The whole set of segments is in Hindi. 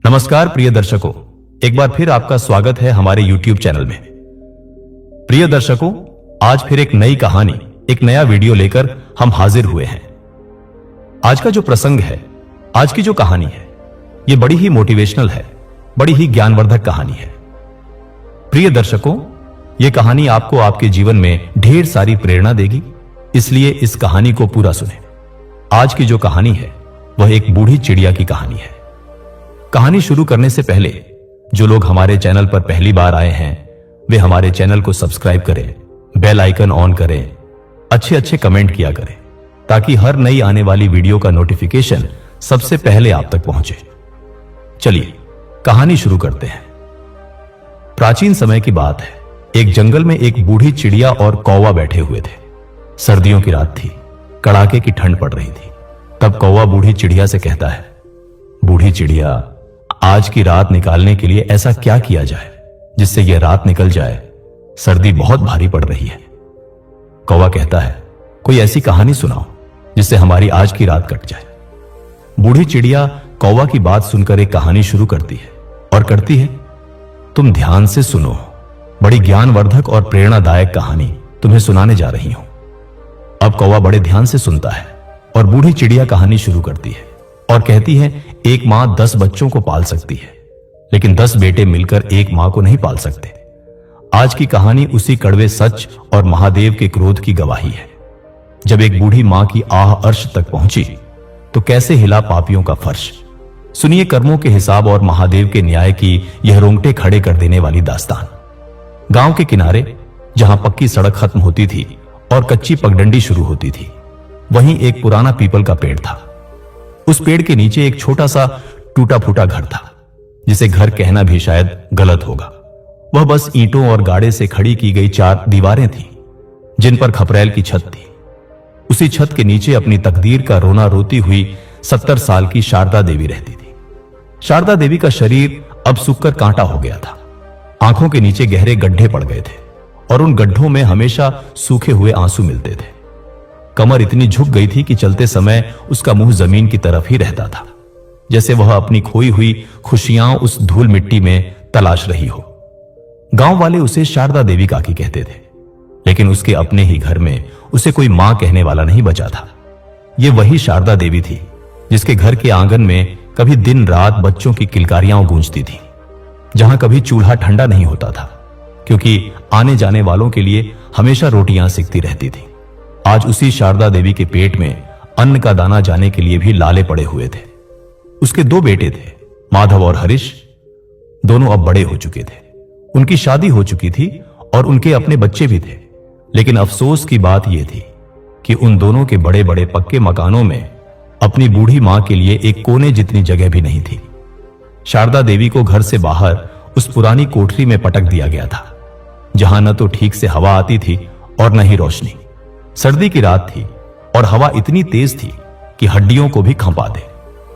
नमस्कार प्रिय दर्शकों, एक बार फिर आपका स्वागत है हमारे YouTube चैनल में। प्रिय दर्शकों, आज फिर एक नई कहानी, एक नया वीडियो लेकर हम हाजिर हुए हैं। आज का जो प्रसंग है, आज की जो कहानी है, ये बड़ी ही मोटिवेशनल है, बड़ी ही ज्ञानवर्धक कहानी है। प्रिय दर्शकों, ये कहानी आपको आपके जीवन में ढेर सारी प्रेरणा देगी, इसलिए इस कहानी को पूरा सुने। आज की जो कहानी है वह एक बूढ़ी चिड़िया की कहानी है। कहानी शुरू करने से पहले जो लोग हमारे चैनल पर पहली बार आए हैं वे हमारे चैनल को सब्सक्राइब करें, बेल आइकन ऑन करें, अच्छे अच्छे कमेंट किया करें ताकि हर नई आने वाली वीडियो का नोटिफिकेशन सबसे पहले आप तक पहुंचे। चलिए कहानी शुरू करते हैं। प्राचीन समय की बात है। एक जंगल में एक बूढ़ी चिड़िया और कौवा बैठे हुए थे। सर्दियों की रात थी, कड़ाके की ठंड पड़ रही थी। तब कौवा बूढ़ी चिड़िया से कहता है, बूढ़ी चिड़िया, आज की रात निकालने के लिए ऐसा क्या किया जाए जिससे यह रात निकल जाए? सर्दी बहुत भारी पड़ रही है। कौवा कहता है, कोई ऐसी कहानी सुनाओ जिससे हमारी आज की रात कट जाए। बूढ़ी चिड़िया कौवा की बात सुनकर एक कहानी शुरू करती है और करती है, तुम ध्यान से सुनो, बड़ी ज्ञानवर्धक और प्रेरणादायक कहानी तुम्हें सुनाने जा रही हूं। अब कौवा बड़े ध्यान से सुनता है और बूढ़ी चिड़िया कहानी शुरू करती है और कहती है, एक मां 10 बच्चों को पाल सकती है, लेकिन 10 बेटे मिलकर एक मां को नहीं पाल सकते। आज की कहानी उसी कड़वे सच और महादेव के क्रोध की गवाही है। जब एक बूढ़ी मां की आह अर्श तक पहुंची तो कैसे हिला पापियों का फर्श। सुनिए कर्मों के हिसाब और महादेव के न्याय की यह रोंगटे खड़े कर देने वाली दास्तान। गांव के किनारे जहां पक्की सड़क खत्म होती थी और कच्ची पगडंडी शुरू होती थी, वहीं एक पुराना पीपल का पेड़ था। उस पेड़ के नीचे एक छोटा सा टूटा फूटा घर था, जिसे घर कहना भी शायद गलत होगा। वह बस ईंटों और गाड़े से खड़ी की गई 4 दीवारें थीं, जिन पर खपरेल की छत थी। उसी छत के नीचे अपनी तकदीर का रोना रोती हुई 70 साल की शारदा देवी रहती थी। शारदा देवी का शरीर अब सूखकर कांटा हो गया था। आंखों के नीचे गहरे गड्ढे पड़ गए थे और उन गड्ढों में हमेशा सूखे हुए आंसू मिलते थे। कमर इतनी झुक गई थी कि चलते समय उसका मुंह जमीन की तरफ ही रहता था, जैसे वह अपनी खोई हुई खुशियां उस धूल मिट्टी में तलाश रही हो। गांव वाले उसे शारदा देवी काकी कहते थे, लेकिन उसके अपने ही घर में उसे कोई मां कहने वाला नहीं बचा था। यह वही शारदा देवी थी जिसके घर के आंगन में कभी दिन रात बच्चों की किलकारियां गूंजती थी, जहां कभी चूल्हा ठंडा नहीं होता था क्योंकि आने जाने वालों के लिए हमेशा रोटियां सिकती रहती थी। आज उसी शारदा देवी के पेट में अन्न का दाना जाने के लिए भी लाले पड़े हुए थे। उसके 2 बेटे थे, माधव और हरीश। दोनों अब बड़े हो चुके थे, उनकी शादी हो चुकी थी और उनके अपने बच्चे भी थे। लेकिन अफसोस की बात यह थी कि उन दोनों के बड़े बड़े पक्के मकानों में अपनी बूढ़ी मां के लिए एक कोने जितनी जगह भी नहीं थी। शारदा देवी को घर से बाहर उस पुरानी कोठरी में पटक दिया गया था, जहां न तो ठीक से हवा आती थी और न ही रोशनी। सर्दी की रात थी और हवा इतनी तेज थी कि हड्डियों को भी खंपा दे।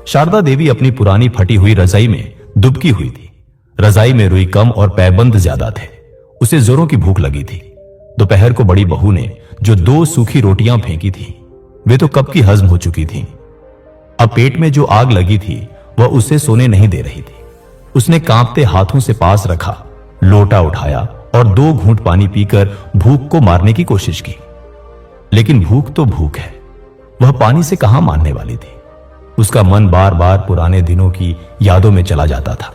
शारदा देवी अपनी पुरानी फटी हुई रजाई में दुबकी हुई थी। रजाई में रुई कम और पैबंद ज्यादा थे। उसे जोरों की भूख लगी थी। दोपहर को बड़ी बहू ने जो 2 सूखी रोटियां फेंकी थी, वे तो कब की हजम हो चुकी थीं। अब पेट में जो आग लगी थी वह उसे सोने नहीं दे रही थी। उसने कांपते हाथों से पास रखा लोटा उठाया और 2 घूंट पानी पीकर भूख को मारने की कोशिश की। लेकिन भूख तो भूख है, वह पानी से कहां मारने वाली थी। उसका मन बार बार पुराने दिनों की यादों में चला जाता था।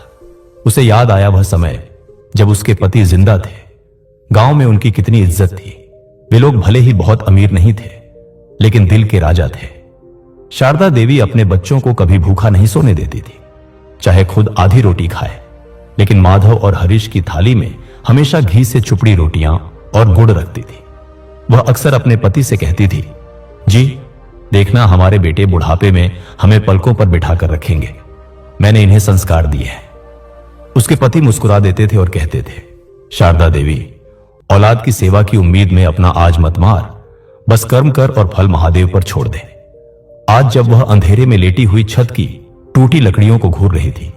उसे याद आया वह समय जब उसके पति जिंदा थे। गांव में उनकी कितनी इज्जत थी। वे लोग भले ही बहुत अमीर नहीं थे, लेकिन दिल के राजा थे। शारदा देवी अपने बच्चों को कभी भूखा नहीं सोने देती थी, चाहे खुद आधी रोटी खाए। लेकिन माधव और हरीश की थाली में हमेशा घी से चुपड़ी रोटियां और गुड़ रखती थी। वह अक्सर अपने पति से कहती थी, जी देखना, हमारे बेटे बुढ़ापे में हमें पलकों पर बिठाकर रखेंगे। मैंने इन्हें संस्कार दिए हैं। उसके पति मुस्कुरा देते थे और कहते थे, शारदा देवी, औलाद की सेवा की उम्मीद में अपना आज मत मार, बस कर्म कर और फल महादेव पर छोड़ दे। आज जब वह अंधेरे में लेटी हुई छत की टूटी लकड़ियों को घूर रही थी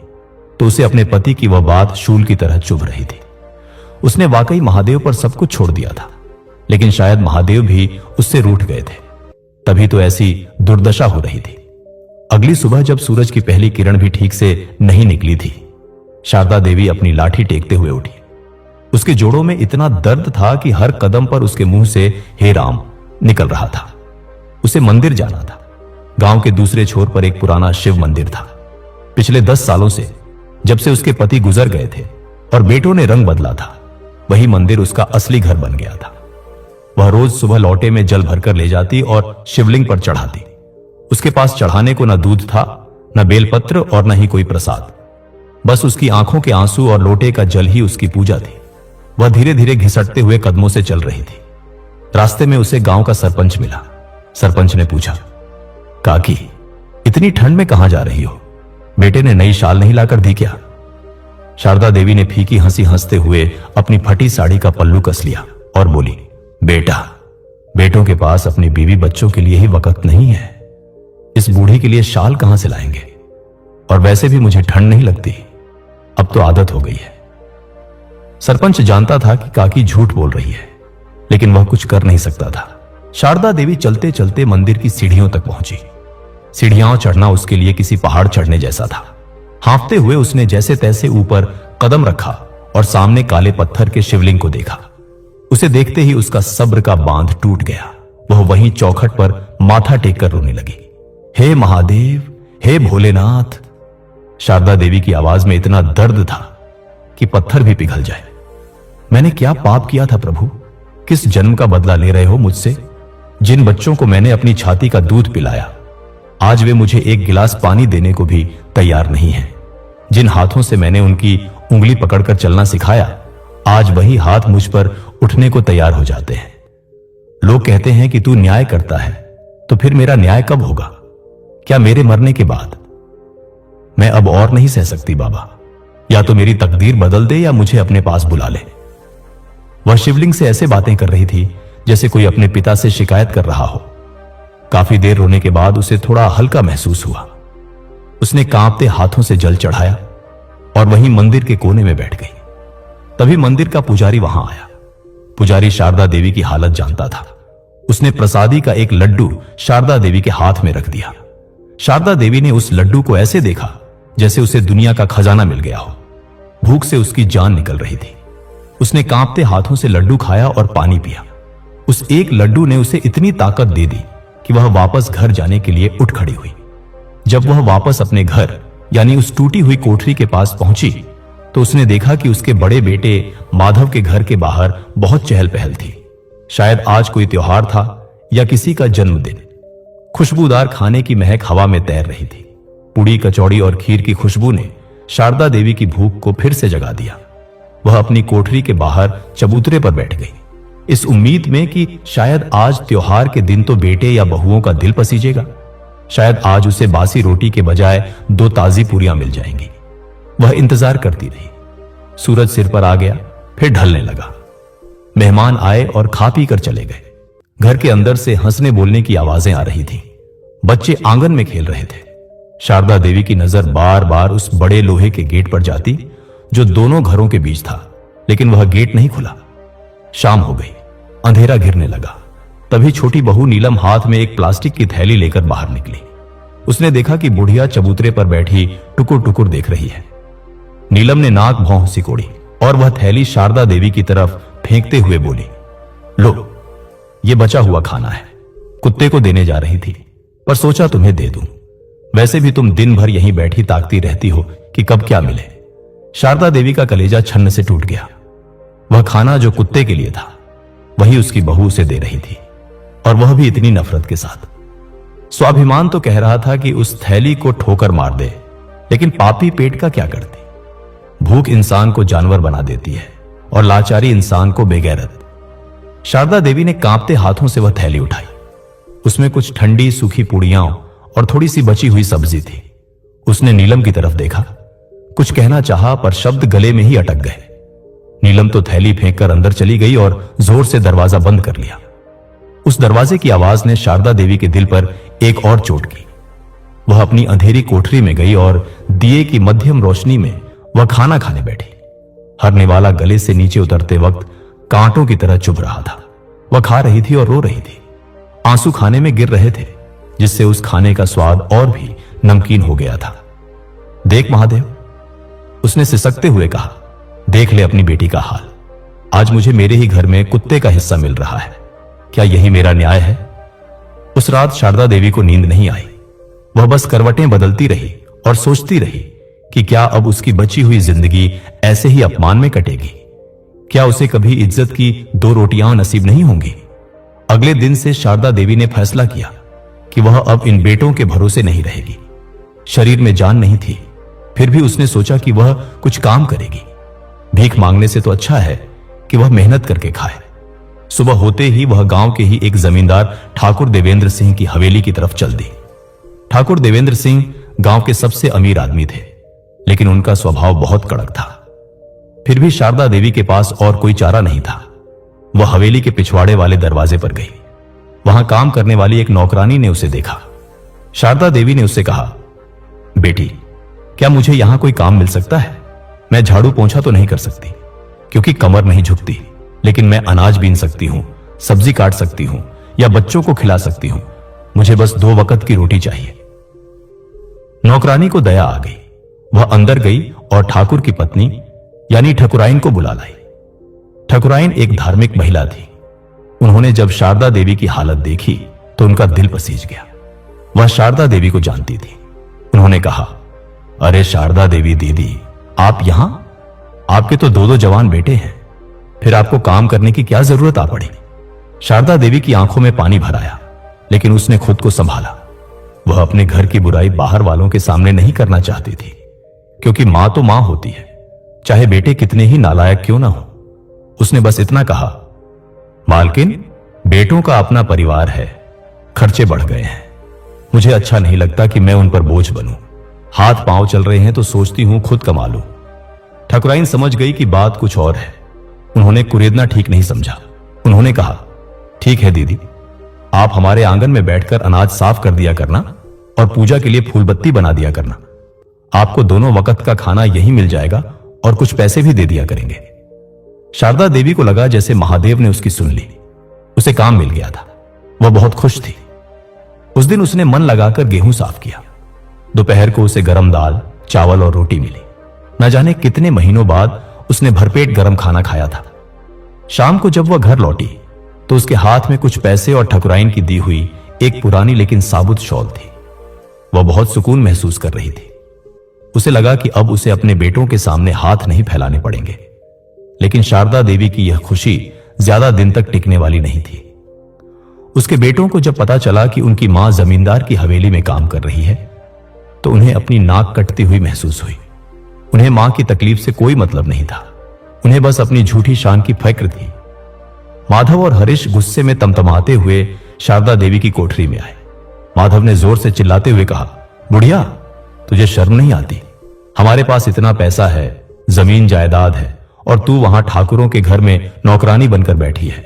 तो उसे अपने पति की वह बात शूल की तरह चुभ रही थी। उसने वाकई महादेव पर सब कुछ छोड़ दिया था, लेकिन शायद महादेव भी उससे रूठ गए थे, तभी तो ऐसी दुर्दशा हो रही थी। अगली सुबह जब सूरज की पहली किरण भी ठीक से नहीं निकली थी, शारदा देवी अपनी लाठी टेकते हुए उठी। उसके जोड़ों में इतना दर्द था कि हर कदम पर उसके मुंह से हे राम निकल रहा था। उसे मंदिर जाना था। गांव के दूसरे छोर पर एक पुराना शिव मंदिर था। पिछले 10 सालों से, जब से उसके पति गुजर गए थे और बेटों ने रंग बदला था, वही मंदिर उसका असली घर बन गया था। वह रोज सुबह लौटे में जल भरकर ले जाती और शिवलिंग पर चढ़ाती। उसके पास चढ़ाने को न दूध था, न बेलपत्र और न ही कोई प्रसाद। बस उसकी आंखों के आंसू और लोटे का जल ही उसकी पूजा थी। वह धीरे धीरे घिसटते हुए कदमों से चल रही थी। रास्ते में उसे गांव का सरपंच मिला। सरपंच ने पूछा, काकी, इतनी ठंड में कहां जा रही हो? बेटे ने नई शाल नहीं लाकर दी क्या? शारदा देवी ने फीकी हंसी हंसते हुए अपनी फटी साड़ी का पल्लू कस लिया और बोली, बेटा, बेटों के पास अपनी बीवी बच्चों के लिए ही वक्त नहीं है। इस बूढ़ी के लिए शाल कहां से लाएंगे? और वैसे भी मुझे ठंड नहीं लगती, अब तो आदत हो गई है। सरपंच जानता था कि काकी झूठ बोल रही है, लेकिन वह कुछ कर नहीं सकता था। शारदा देवी चलते चलते मंदिर की सीढ़ियों तक पहुंची। सीढ़ियां चढ़ना उसके लिए किसी पहाड़ चढ़ने जैसा था। हाँफते हुए उसने जैसे तैसे ऊपर कदम रखा और सामने काले पत्थर के शिवलिंग को देखा। उसे देखते ही उसका सब्र का बांध टूट गया। वह वहीं चौखट पर माथा टेक कर रोने लगी। हे महादेव, हे भोलेनाथ। शारदा देवी की आवाज में इतना दर्द था कि पत्थर भी पिघल जाए। मैंने क्या पाप किया था प्रभु? किस जन्म का बदला ले रहे हो मुझसे? जिन बच्चों को मैंने अपनी छाती का दूध पिलाया, आज वे मुझे एक गिलास पानी देने को भी तैयार नहीं है। जिन हाथों से मैंने उनकी उंगली पकड़कर चलना सिखाया, आज वही हाथ मुझ पर उठने को तैयार हो जाते हैं। लोग कहते हैं कि तू न्याय करता है, तो फिर मेरा न्याय कब होगा? क्या मेरे मरने के बाद? मैं अब और नहीं सह सकती बाबा। या तो मेरी तकदीर बदल दे या मुझे अपने पास बुला ले। वह शिवलिंग से ऐसे बातें कर रही थी जैसे कोई अपने पिता से शिकायत कर रहा हो। काफी देर रोने के बाद उसे थोड़ा हल्का महसूस हुआ। उसने कांपते हाथों से जल चढ़ाया और वहीं मंदिर के कोने में बैठ गई। तभी मंदिर का पुजारी वहां आया। पुजारी शारदा देवी की हालत जानता था। उसने प्रसादी का एक लड्डू शारदा देवी के हाथ में रख दिया। शारदा देवी ने उस लड्डू को ऐसे देखा जैसे उसे दुनिया का खजाना मिल गया हो। भूख से उसकी जान निकल रही थी। उसने कांपते हाथों से लड्डू खाया और पानी पिया। उस एक लड्डू ने उसे इतनी ताकत दे दी कि वह वापस घर जाने के लिए उठ खड़ी हुई। जब वह वापस अपने घर यानी उस टूटी हुई कोठरी के पास पहुंची तो उसने देखा कि उसके बड़े बेटे माधव के घर के बाहर बहुत चहल पहल थी। शायद आज कोई त्योहार था या किसी का जन्मदिन। खुशबूदार खाने की महक हवा में तैर रही थी। पूड़ी, कचौड़ी और खीर की खुशबू ने शारदा देवी की भूख को फिर से जगा दिया। वह अपनी कोठरी के बाहर चबूतरे पर बैठ गई, इस उम्मीद में कि शायद आज त्योहार के दिन तो बेटे या बहुओं का दिल पसीजेगा। शायद आज उसे बासी रोटी के बजाय 2 ताजी पूरियां मिल जाएंगी। वह इंतजार करती रही। सूरज सिर पर आ गया, फिर ढलने लगा। मेहमान आए और खा पी कर चले गए। घर के अंदर से हंसने बोलने की आवाजें आ रही थीं। बच्चे आंगन में खेल रहे थे। शारदा देवी की नजर बार बार उस बड़े लोहे के गेट पर जाती जो दोनों घरों के बीच था, लेकिन वह गेट नहीं खुला। शाम हो गई, अंधेरा घिरने लगा। तभी छोटी बहू नीलम हाथ में एक प्लास्टिक की थैली लेकर बाहर निकली। उसने देखा कि बुढ़िया चबूतरे पर बैठी टुकुर टुकुर देख रही है। नीलम ने नाक भौं सिकोड़ी और वह थैली शारदा देवी की तरफ फेंकते हुए बोली, लो, ये बचा हुआ खाना है। कुत्ते को देने जा रही थी, पर सोचा तुम्हें दे दूं। वैसे भी तुम दिन भर यहीं बैठी ताकती रहती हो कि कब क्या मिले। शारदा देवी का कलेजा छन्न से टूट गया। वह खाना जो कुत्ते के लिए था, वही उसकी बहू उसे दे रही थी, और वह भी इतनी नफरत के साथ। स्वाभिमान तो कह रहा था कि उस थैली को ठोकर मार दे, लेकिन पापी पेट का क्या करती। भूख इंसान को जानवर बना देती है और लाचारी इंसान को बेगैरत। शारदा देवी ने कांपते हाथों से वह थैली उठाई। उसमें कुछ ठंडी सूखी पूड़ियां और थोड़ी सी बची हुई सब्जी थी। उसने नीलम की तरफ देखा, कुछ कहना चाहा पर शब्द गले में ही अटक गए। नीलम तो थैली फेंककर अंदर चली गई और जोर से दरवाजा बंद कर लिया। उस दरवाजे की आवाज ने शारदा देवी के दिल पर एक और चोट की। वह अपनी अंधेरी कोठरी में गई और दिए की मध्यम रोशनी में वह खाना खाने बैठी। हर निवाला गले से नीचे उतरते वक्त कांटों की तरह चुभ रहा था। वह खा रही थी और रो रही थी। आंसू खाने में गिर रहे थे, जिससे उस खाने का स्वाद और भी नमकीन हो गया था। देख महादेव, उसने सिसकते हुए कहा, देख ले अपनी बेटी का हाल। आज मुझे मेरे ही घर में कुत्ते का हिस्सा मिल रहा है। क्या यही मेरा न्याय है? उस रात शारदा देवी को नींद नहीं आई। वह बस करवटें बदलती रही और सोचती रही कि क्या अब उसकी बची हुई जिंदगी ऐसे ही अपमान में कटेगी? क्या उसे कभी इज्जत की 2 रोटियां नसीब नहीं होंगी? अगले दिन से शारदा देवी ने फैसला किया कि वह अब इन बेटों के भरोसे नहीं रहेगी। शरीर में जान नहीं थी, फिर भी उसने सोचा कि वह कुछ काम करेगी। भीख मांगने से तो अच्छा है कि वह मेहनत करके खाए। सुबह होते ही वह गांव के ही एक जमींदार ठाकुर देवेंद्र सिंह की हवेली की तरफ चल दी। ठाकुर देवेंद्र सिंह गांव के सबसे अमीर आदमी थे, लेकिन उनका स्वभाव बहुत कड़क था। फिर भी शारदा देवी के पास और कोई चारा नहीं था। वह हवेली के पिछवाड़े वाले दरवाजे पर गई। वहां काम करने वाली एक नौकरानी ने उसे देखा। शारदा देवी ने उससे कहा, बेटी, क्या मुझे यहां कोई काम मिल सकता है? मैं झाड़ू पोंछा तो नहीं कर सकती क्योंकि कमर नहीं झुकती, लेकिन मैं अनाज बीन सकती हूं, सब्जी काट सकती हूं या बच्चों को खिला सकती हूं। मुझे बस 2 वक्त की रोटी चाहिए। नौकरानी को दया आ गई। वह अंदर गई और ठाकुर की पत्नी यानी ठकुराइन को बुला लाई। ठकुराइन एक धार्मिक महिला थी। उन्होंने जब शारदा देवी की हालत देखी तो उनका दिल पसीज गया। वह शारदा देवी को जानती थी। उन्होंने कहा, अरे शारदा देवी दीदी, आप यहां? आपके तो 2 जवान बेटे हैं, फिर आपको काम करने की क्या जरूरत आ पड़ी? शारदा देवी की आंखों में पानी भर आया, लेकिन उसने खुद को संभाला। वह अपने घर की बुराई बाहर वालों के सामने नहीं करना चाहती थी, क्योंकि मां तो मां होती है, चाहे बेटे कितने ही नालायक क्यों ना हो। उसने बस इतना कहा, मालकिन, बेटों का अपना परिवार है, खर्चे बढ़ गए हैं। मुझे अच्छा नहीं लगता कि मैं उन पर बोझ बनूं। हाथ पांव चल रहे हैं तो सोचती हूं खुद कमा लूं। ठकुराइन समझ गई कि बात कुछ और है। उन्होंने कुरेदना ठीक नहीं समझा। उन्होंने कहा, ठीक है दीदी, आप हमारे आंगन में बैठकर अनाज साफ कर दिया करना और पूजा के लिए फूलबत्ती बना दिया करना। आपको 2 वक्त का खाना यही मिल जाएगा और कुछ पैसे भी दे दिया करेंगे। शारदा देवी को लगा जैसे महादेव ने उसकी सुन ली। उसे काम मिल गया था। वह बहुत खुश थी। उस दिन उसने मन लगाकर गेहूं साफ किया। दोपहर को उसे गरम दाल, चावल और रोटी मिली। न जाने कितने महीनों बाद उसने भरपेट गरम खाना खाया था। शाम को जब वह घर लौटी तो उसके हाथ में कुछ पैसे और ठकुराइन की दी हुई एक पुरानी लेकिन साबुत शॉल थी। वह बहुत सुकून महसूस कर रही थी। उसे लगा कि अब उसे अपने बेटों के सामने हाथ नहीं फैलाने पड़ेंगे। लेकिन शारदा देवी की यह खुशी ज्यादा दिन तक टिकने वाली नहीं थी। उसके बेटों को जब पता चला कि उनकी मां जमींदार की हवेली में काम कर रही है तो उन्हें अपनी नाक कटती हुई महसूस हुई। उन्हें मां की तकलीफ से कोई मतलब नहीं था। उन्हें बस अपनी झूठी शान की फिक्र थी। माधव और हरीश गुस्से में तमतमाते हुए शारदा देवी की कोठरी में आए। माधव ने जोर से चिल्लाते हुए कहा, बुढ़िया, तुझे शर्म नहीं आती? हमारे पास इतना पैसा है, जमीन जायदाद है, और तू वहां ठाकुरों के घर में नौकरानी बनकर बैठी है।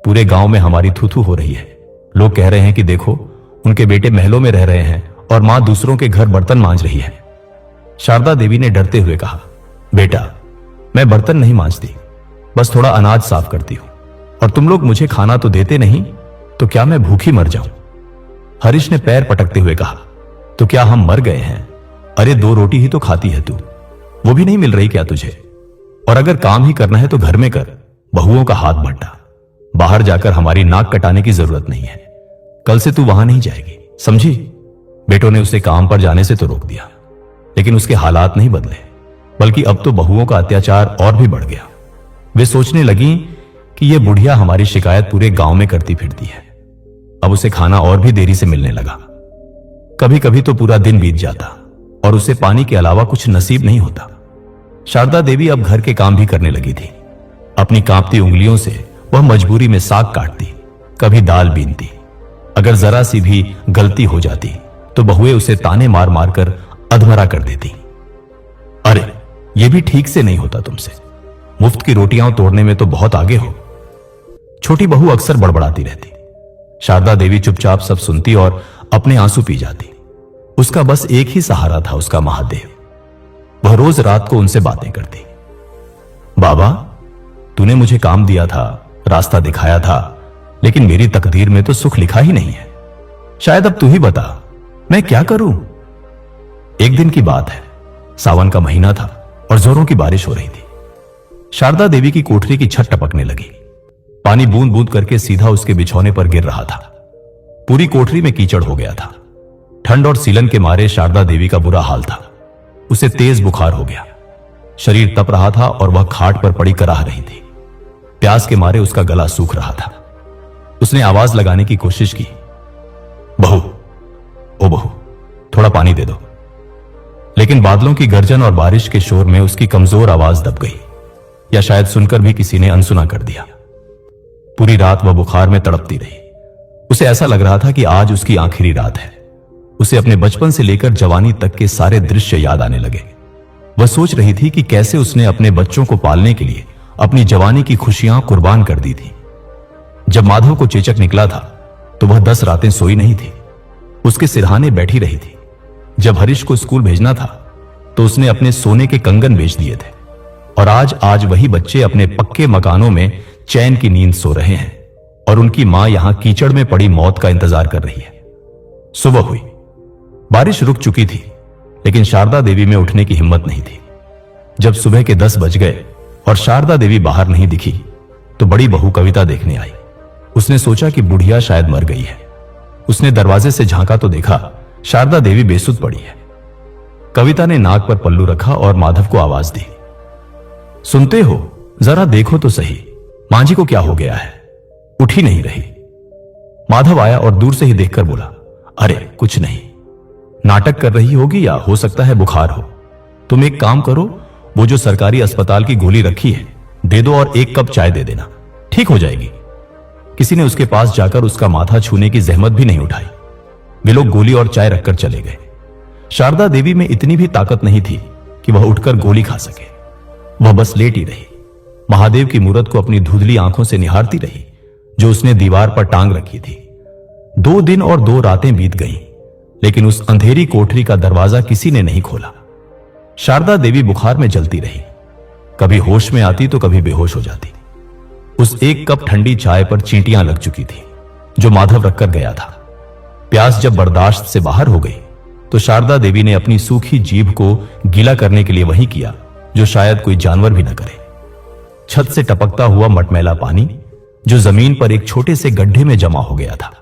पूरे गांव में हमारी थू-थू हो रही है। लोग कह रहे हैं कि देखो, उनके बेटे महलों में रह रहे हैं और मां दूसरों के घर बर्तन मांज रही है। शारदा देवी ने डरते हुए कहा, बेटा, मैं बर्तन नहीं मांजती, बस थोड़ा अनाज साफ करती हूं, और तुम लोग मुझे खाना तो देते नहीं, तो क्या मैं भूखी मर जाऊं? हरीश ने पैर पटकते हुए कहा, तो क्या हम मर गए हैं? अरे 2 रोटी ही तो खाती है तू, वो भी नहीं मिल रही क्या तुझे? और अगर काम ही करना है तो घर में कर, बहुओं का हाथ भट्टा। बाहर जाकर हमारी नाक कटाने की जरूरत नहीं है। कल से तू वहां नहीं जाएगी, समझी? बेटों ने उसे काम पर जाने से तो रोक दिया, लेकिन उसके हालात नहीं बदले, बल्कि अब तो बहुओं का अत्याचार और भी बढ़ गया। वे सोचने लगी कि यह बुढ़िया हमारी शिकायत पूरे गांव में करती फिरती है। अब उसे खाना और भी देरी से मिलने लगा। कभी कभी तो पूरा दिन बीत जाता और उसे पानी के अलावा कुछ नसीब नहीं होता। शारदा देवी अब घर के काम भी करने लगी थी। अपनी कांपती उंगलियों से वह मजबूरी में साग काटती, कभी दाल बीनती। अगर जरा सी भी गलती हो जाती तो बहुएं उसे ताने मार मार कर अधमरा कर देती। अरे, यह भी ठीक से नहीं होता तुमसे। मुफ्त की रोटियां तोड़ने में तो बहुत आगे हो। छोटी बहू अक्सर बड़बड़ाती रहती। शारदा देवी चुपचाप सब सुनती और अपने आंसू पी जाती। उसका बस एक ही सहारा था, उसका महादेव। वह रोज रात को उनसे बातें करती। बाबा, तूने मुझे काम दिया था, रास्ता दिखाया था, लेकिन मेरी तकदीर में तो सुख लिखा ही नहीं है। शायद अब तू ही बता, मैं क्या करूं? एक दिन की बात है, सावन का महीना था और जोरों की बारिश हो रही थी। शारदा देवी की कोठरी की छत टपकने लगी। पानी बूंद बूंद करके सीधा उसके बिछौने पर गिर रहा था। पूरी कोठरी में कीचड़ हो गया था। ठंड और सीलन के मारे शारदा देवी का बुरा हाल था। उसे तेज बुखार हो गया, शरीर तप रहा था और वह खाट पर पड़ी कराह रही थी। प्यास के मारे उसका गला सूख रहा था। उसने आवाज लगाने की कोशिश की, बहू, ओ बहू, थोड़ा पानी दे दो। लेकिन बादलों की गर्जन और बारिश के शोर में उसकी कमजोर आवाज दब गई, या शायद सुनकर भी किसी ने अनसुना कर दिया। पूरी रात वह बुखार में तड़पती रही। उसे ऐसा लग रहा था कि आज उसकी आखिरी रात है। उसे अपने बचपन से लेकर जवानी तक के सारे दृश्य याद आने लगे। वह सोच रही थी कि कैसे उसने अपने बच्चों को पालने के लिए अपनी जवानी की खुशियां कुर्बान कर दी थी। जब माधव को चेचक निकला था तो वह 10 रातें सोई नहीं थी। उसके सिरहाने बैठी रही थी। जब हरीश को स्कूल भेजना था तो उसने अपने सोने के कंगन बेच दिए थे, और आज वही बच्चे अपने पक्के मकानों में चैन की नींद सो रहे हैं और उनकी मां यहां कीचड़ में पड़ी मौत का इंतजार कर रही है। सुबह हुई। बारिश रुक चुकी थी, लेकिन शारदा देवी में उठने की हिम्मत नहीं थी। जब सुबह के 10 बज गए और शारदा देवी बाहर नहीं दिखी तो बड़ी बहू कविता देखने आई। उसने सोचा कि बुढ़िया शायद मर गई है। उसने दरवाजे से झांका तो देखा शारदा देवी बेसुध पड़ी है। कविता ने नाक पर पल्लू रखा और माधव को आवाज दी, सुनते हो, जरा देखो तो सही, मां जी को क्या हो गया है? उठ ही नहीं रही। माधव आया और दूर से ही देखकर बोला, अरे कुछ नहीं, नाटक कर रही होगी या हो सकता है बुखार हो। तुम एक काम करो, वो जो सरकारी अस्पताल की गोली रखी है दे दो और 1 कप चाय दे देना, ठीक हो जाएगी। किसी ने उसके पास जाकर उसका माथा छूने की जहमत भी नहीं उठाई। वे लोग गोली और चाय रखकर चले गए। शारदा देवी में इतनी भी ताकत नहीं थी कि वह उठकर गोली खा सके। वह बस लेटी रही, महादेव की मूरत को अपनी धुंधली आंखों से निहारती रही जो उसने दीवार पर टांग रखी थी। 2 दिन और 2 रातें बीत गईं, लेकिन उस अंधेरी कोठरी का दरवाजा किसी ने नहीं खोला। शारदा देवी बुखार में जलती रही, कभी होश में आती तो कभी बेहोश हो जाती। उस 1 कप ठंडी चाय पर चींटियां लग चुकी थी जो माधव रखकर गया था। प्यास जब बर्दाश्त से बाहर हो गई तो शारदा देवी ने अपनी सूखी जीभ को गीला करने के लिए वही किया जो शायद कोई जानवर भी न करे। छत से टपकता हुआ मटमैला पानी जो जमीन पर एक छोटे से गड्ढे में जमा हो गया था,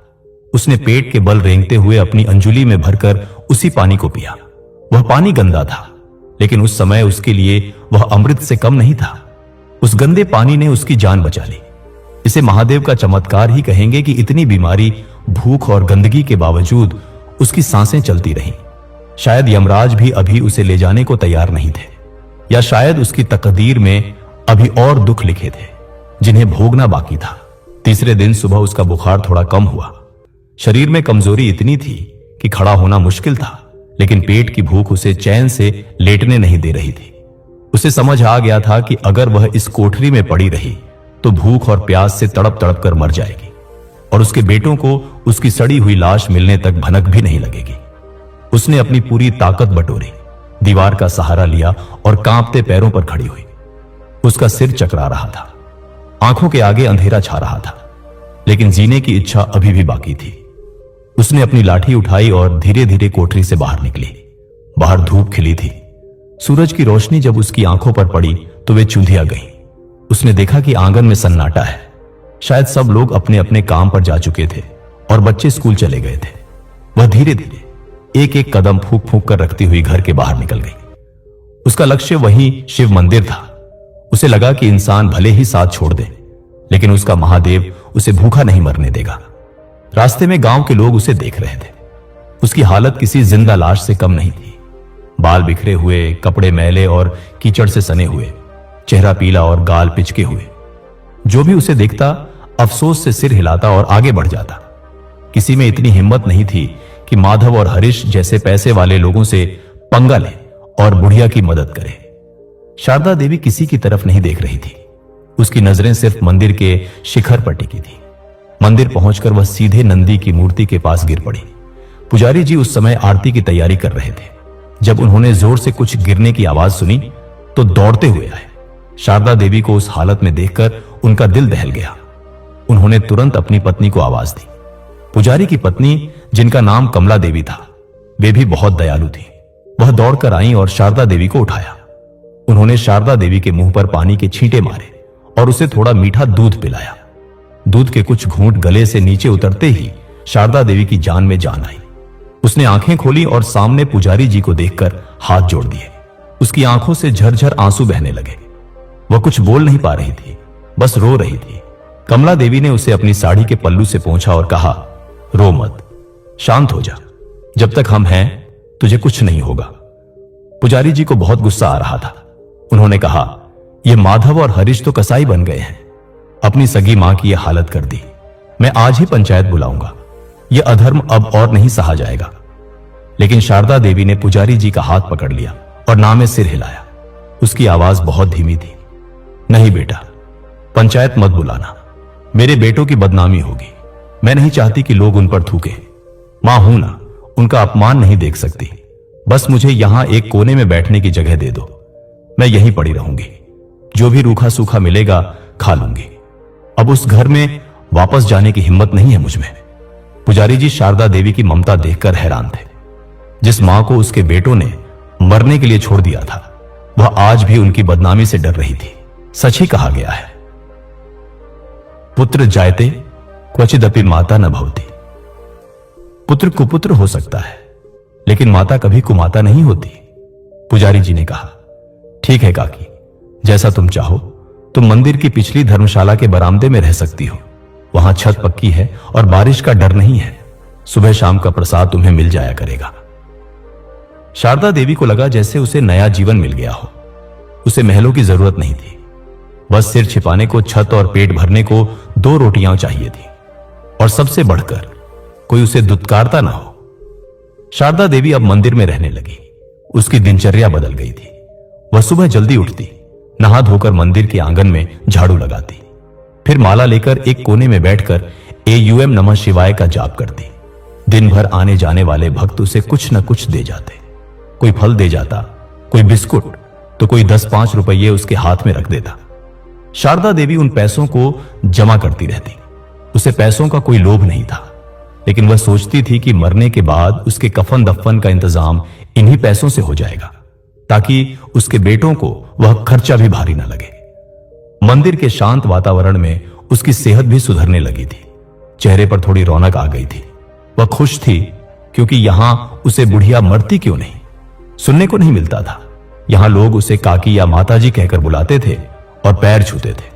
उसने पेट के बल रेंगते हुए अपनी अंजुली में भरकर उसी पानी को पिया। वह पानी गंदा था, लेकिन उस समय उसके लिए वह अमृत से कम नहीं था। उस गंदे पानी ने उसकी जान बचा ली। इसे महादेव का चमत्कार ही कहेंगे कि इतनी बीमारी, भूख और गंदगी के बावजूद उसकी सांसें चलती रहीं। शायद यमराज भी अभी उसे ले जाने को तैयार नहीं थे, या शायद उसकी तकदीर में अभी और दुख लिखे थे जिन्हें भोगना बाकी था। तीसरे दिन सुबह उसका बुखार थोड़ा कम हुआ। शरीर में कमजोरी इतनी थी कि खड़ा होना मुश्किल था, लेकिन पेट की भूख उसे चैन से लेटने नहीं दे रही थी। उसे समझ आ गया था कि अगर वह इस कोठरी में पड़ी रही तो भूख और प्यास से तड़प तड़प कर मर जाएगी, और उसके बेटों को उसकी सड़ी हुई लाश मिलने तक भनक भी नहीं लगेगी। उसने अपनी पूरी ताकत बटोरी, दीवार का सहारा लिया और कांपते पैरों पर खड़ी हुई। उसका सिर चकरा रहा था, आंखों के आगे अंधेरा छा रहा था, लेकिन जीने की इच्छा अभी भी बाकी थी। उसने अपनी लाठी उठाई और धीरे धीरे कोठरी से बाहर निकली। बाहर धूप खिली थी। सूरज की रोशनी जब उसकी आंखों पर पड़ी तो वे चूंधिया गईं। उसने देखा कि आंगन में सन्नाटा है। शायद सब लोग अपने अपने काम पर जा चुके थे और बच्चे स्कूल चले गए थे। वह धीरे धीरे एक एक कदम फूंक फूंक कर रखती हुई घर के बाहर निकल गई। उसका लक्ष्य वही शिव मंदिर था। उसे लगा कि इंसान भले ही साथ छोड़ दे, लेकिन उसका महादेव उसे भूखा नहीं मरने देगा। रास्ते में गांव के लोग उसे देख रहे थे। उसकी हालत किसी जिंदा लाश से कम नहीं थी। बाल बिखरे हुए, कपड़े मैले और कीचड़ से सने हुए, चेहरा पीला और गाल पिचके हुए। जो भी उसे देखता अफसोस से सिर हिलाता और आगे बढ़ जाता। किसी में इतनी हिम्मत नहीं थी कि माधव और हरीश जैसे पैसे वाले लोगों से पंगा ले और बुढ़िया की मदद करे। शारदा देवी किसी की तरफ नहीं देख रही थी। उसकी नजरें सिर्फ मंदिर के शिखर पर टिकी थी। मंदिर पहुंचकर वह सीधे नंदी की मूर्ति के पास गिर पड़ी। पुजारी जी उस समय आरती की तैयारी कर रहे थे। जब उन्होंने जोर से कुछ गिरने की आवाज सुनी तो दौड़ते हुए आए। शारदा देवी को उस हालत में देखकर उनका दिल दहल गया। उन्होंने तुरंत अपनी पत्नी को आवाज दी। पुजारी की पत्नी, जिनका नाम कमला देवी था, वे भी बहुत दयालु थी। वह दौड़कर आई और शारदा देवी को उठाया। उन्होंने शारदा देवी के मुंह पर पानी के छींटे मारे और उसे थोड़ा मीठा दूध पिलाया। दूध के कुछ घूंट गले से नीचे उतरते ही शारदा देवी की जान में जान आई। उसने आंखें खोली और सामने पुजारी जी को देखकर हाथ जोड़ दिए। उसकी आंखों से झरझर आंसू बहने लगे। वह कुछ बोल नहीं पा रही थी, बस रो रही थी। कमला देवी ने उसे अपनी साड़ी के पल्लू से पोंछा और कहा, रो मत, शांत हो जा। जब तक हम हैं तुझे कुछ नहीं होगा। पुजारी जी को बहुत गुस्सा आ रहा था। उन्होंने कहा, ये माधव और हरीश तो कसाई बन गए हैं। अपनी सगी मां की यह हालत कर दी। मैं आज ही पंचायत बुलाऊंगा। यह अधर्म अब और नहीं सहा जाएगा। लेकिन शारदा देवी ने पुजारी जी का हाथ पकड़ लिया और ना में सिर हिलाया। उसकी आवाज बहुत धीमी थी। नहीं बेटा, पंचायत मत बुलाना। मेरे बेटों की बदनामी होगी। मैं नहीं चाहती कि लोग उन पर थूके। मां हूं ना, उनका अपमान नहीं देख सकती। बस मुझे यहां एक कोने में बैठने की जगह दे दो। मैं यहीं पड़ी रहूंगी। जो भी रूखा सूखा मिलेगा खा लूंगी। अब उस घर में वापस जाने की हिम्मत नहीं है मुझमें। पुजारी जी शारदा देवी की ममता देखकर हैरान थे। जिस मां को उसके बेटों ने मरने के लिए छोड़ दिया था, वह आज भी उनकी बदनामी से डर रही थी। सच ही कहा गया है, पुत्र जायते क्वचिदपि माता न भवति। पुत्र कुपुत्र हो सकता है, लेकिन माता कभी कुमाता नहीं होती। पुजारी जी ने कहा, ठीक है काकी, जैसा तुम चाहो। तुम मंदिर की पिछली धर्मशाला के बरामदे में रह सकती हो। वहां छत पक्की है और बारिश का डर नहीं है। सुबह शाम का प्रसाद तुम्हें मिल जाया करेगा। शारदा देवी को लगा जैसे उसे नया जीवन मिल गया हो। उसे महलों की जरूरत नहीं थी। बस सिर छिपाने को छत और पेट भरने को 2 रोटियां चाहिए थी, और सबसे बढ़कर कोई उसे दुत्कारता ना हो। शारदा देवी अब मंदिर में रहने लगी। उसकी दिनचर्या बदल गई थी। वह सुबह जल्दी उठती, नहा धोकर मंदिर के आंगन में झाड़ू लगाती, फिर माला लेकर एक कोने में बैठकर AUM नमः शिवाय का जाप करती। दिन भर आने जाने वाले भक्त उसे कुछ न कुछ दे जाते। कोई फल दे जाता, कोई बिस्कुट, तो कोई 10-5 रुपये उसके हाथ में रख देता। शारदा देवी उन पैसों को जमा करती रहती। उसे पैसों का कोई लोभ नहीं था, लेकिन वह सोचती थी कि मरने के बाद उसके कफन दफन का इंतजाम इन्हीं पैसों से हो जाएगा, ताकि उसके बेटों को वह खर्चा भी भारी न लगे। मंदिर के शांत वातावरण में उसकी सेहत भी सुधरने लगी थी। चेहरे पर थोड़ी रौनक आ गई थी। वह खुश थी, क्योंकि यहां उसे बुढ़िया मरती क्यों नहीं सुनने को नहीं मिलता था। यहां लोग उसे काकी या माताजी कहकर बुलाते थे और पैर छूते थे।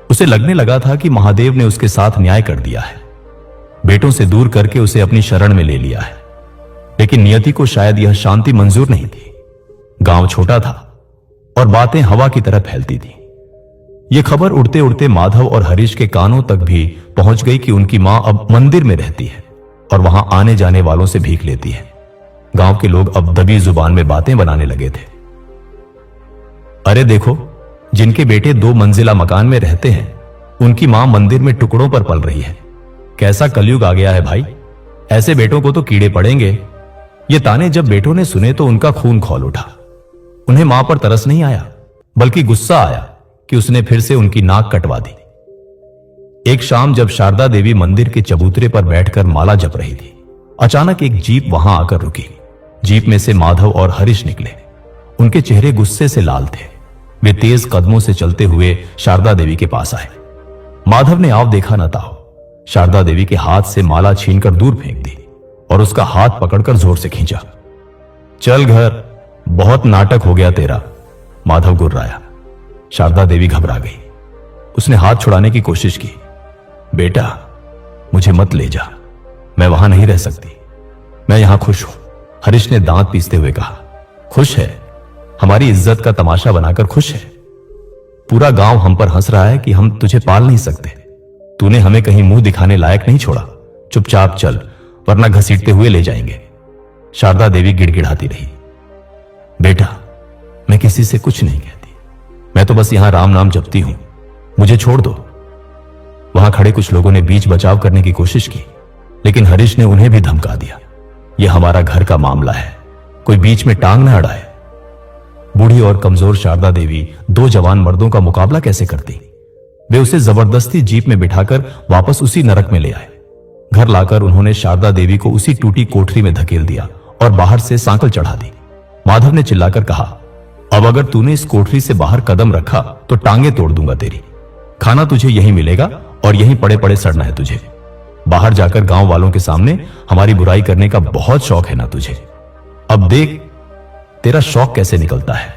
उसे लगने लगा था कि महादेव ने उसके साथ न्याय कर दिया है। बेटों से दूर करके उसे अपनी शरण में ले लिया है। लेकिन नियति को शायद यह शांति मंजूर नहीं थी। गांव छोटा था और बातें हवा की तरह फैलती थी। यह खबर उड़ते उड़ते माधव और हरीश के कानों तक भी पहुंच गई कि उनकी मां अब मंदिर में रहती है और वहां आने जाने वालों से भीख लेती है। गांव के लोग अब दबी जुबान में बातें बनाने लगे थे। अरे देखो, जिनके बेटे 2 मंजिला मकान में रहते हैं, उनकी मां मंदिर में टुकड़ों पर पल रही है। कैसा कलयुग आ गया है भाई। ऐसे बेटों को तो कीड़े पड़ेंगे। ये ताने जब बेटों ने सुने तो उनका खून खौल उठा। उन्हें मां पर तरस नहीं आया, बल्कि गुस्सा आया कि उसने फिर से उनकी नाक कटवा दी। एक शाम जब शारदा देवी मंदिर के चबूतरे पर बैठकर माला जप रही थी, अचानक एक जीप वहां आकर रुकी। जीप में से माधव और हरीश निकले। उनके चेहरे गुस्से से लाल थे। वे तेज कदमों से चलते हुए शारदा देवी के पास आए। माधव ने आव देखा न ताओ, शारदा देवी के हाथ से माला छीनकर दूर फेंक दी और उसका हाथ पकड़कर जोर से खींचा। चल घर, बहुत नाटक हो गया तेरा, माधव गुर्राया। शारदा देवी घबरा गई। उसने हाथ छुड़ाने की कोशिश की। बेटा, मुझे मत ले जा, मैं वहां नहीं रह सकती। मैं यहां खुश हूं, हरीश ने दांत पीसते हुए कहा। खुश है? हमारी इज्जत का तमाशा बनाकर खुश है? पूरा गांव हम पर हंस रहा है कि हम तुझे पाल नहीं सकते। तूने हमें कहीं मुंह दिखाने लायक नहीं छोड़ा। चुपचाप चल, वरना घसीटते हुए ले जाएंगे। शारदा देवी गिड़गिड़ाती रही। बेटा, मैं किसी से कुछ नहीं कहती। मैं तो बस यहां राम नाम जपती हूं। मुझे छोड़ दो। वहां खड़े कुछ लोगों ने बीच बचाव करने की कोशिश की, लेकिन हरीश ने उन्हें भी धमका दिया। यह हमारा घर का मामला है, कोई बीच में टांग न अड़ाए। बूढ़ी और कमजोर शारदा देवी 2 जवान मर्दों का मुकाबला कैसे करती? वे उसे जबरदस्ती जीप में बिठाकर वापस उसी नरक में ले आए। घर लाकर उन्होंने शारदा देवी को उसी टूटी कोठरी में धकेल दिया और बाहर से सांकल चढ़ा दी। माधव ने चिल्लाकर कहा, अब अगर तूने इस कोठरी से बाहर कदम रखा तो टांगे तोड़ दूंगा तेरी। खाना तुझे यहीं मिलेगा और यहीं पड़े पड़े सड़ना है तुझे। बाहर जाकर गांव वालों के सामने हमारी बुराई करने का बहुत शौक है ना तुझे। अब देख तेरा शौक कैसे निकलता है।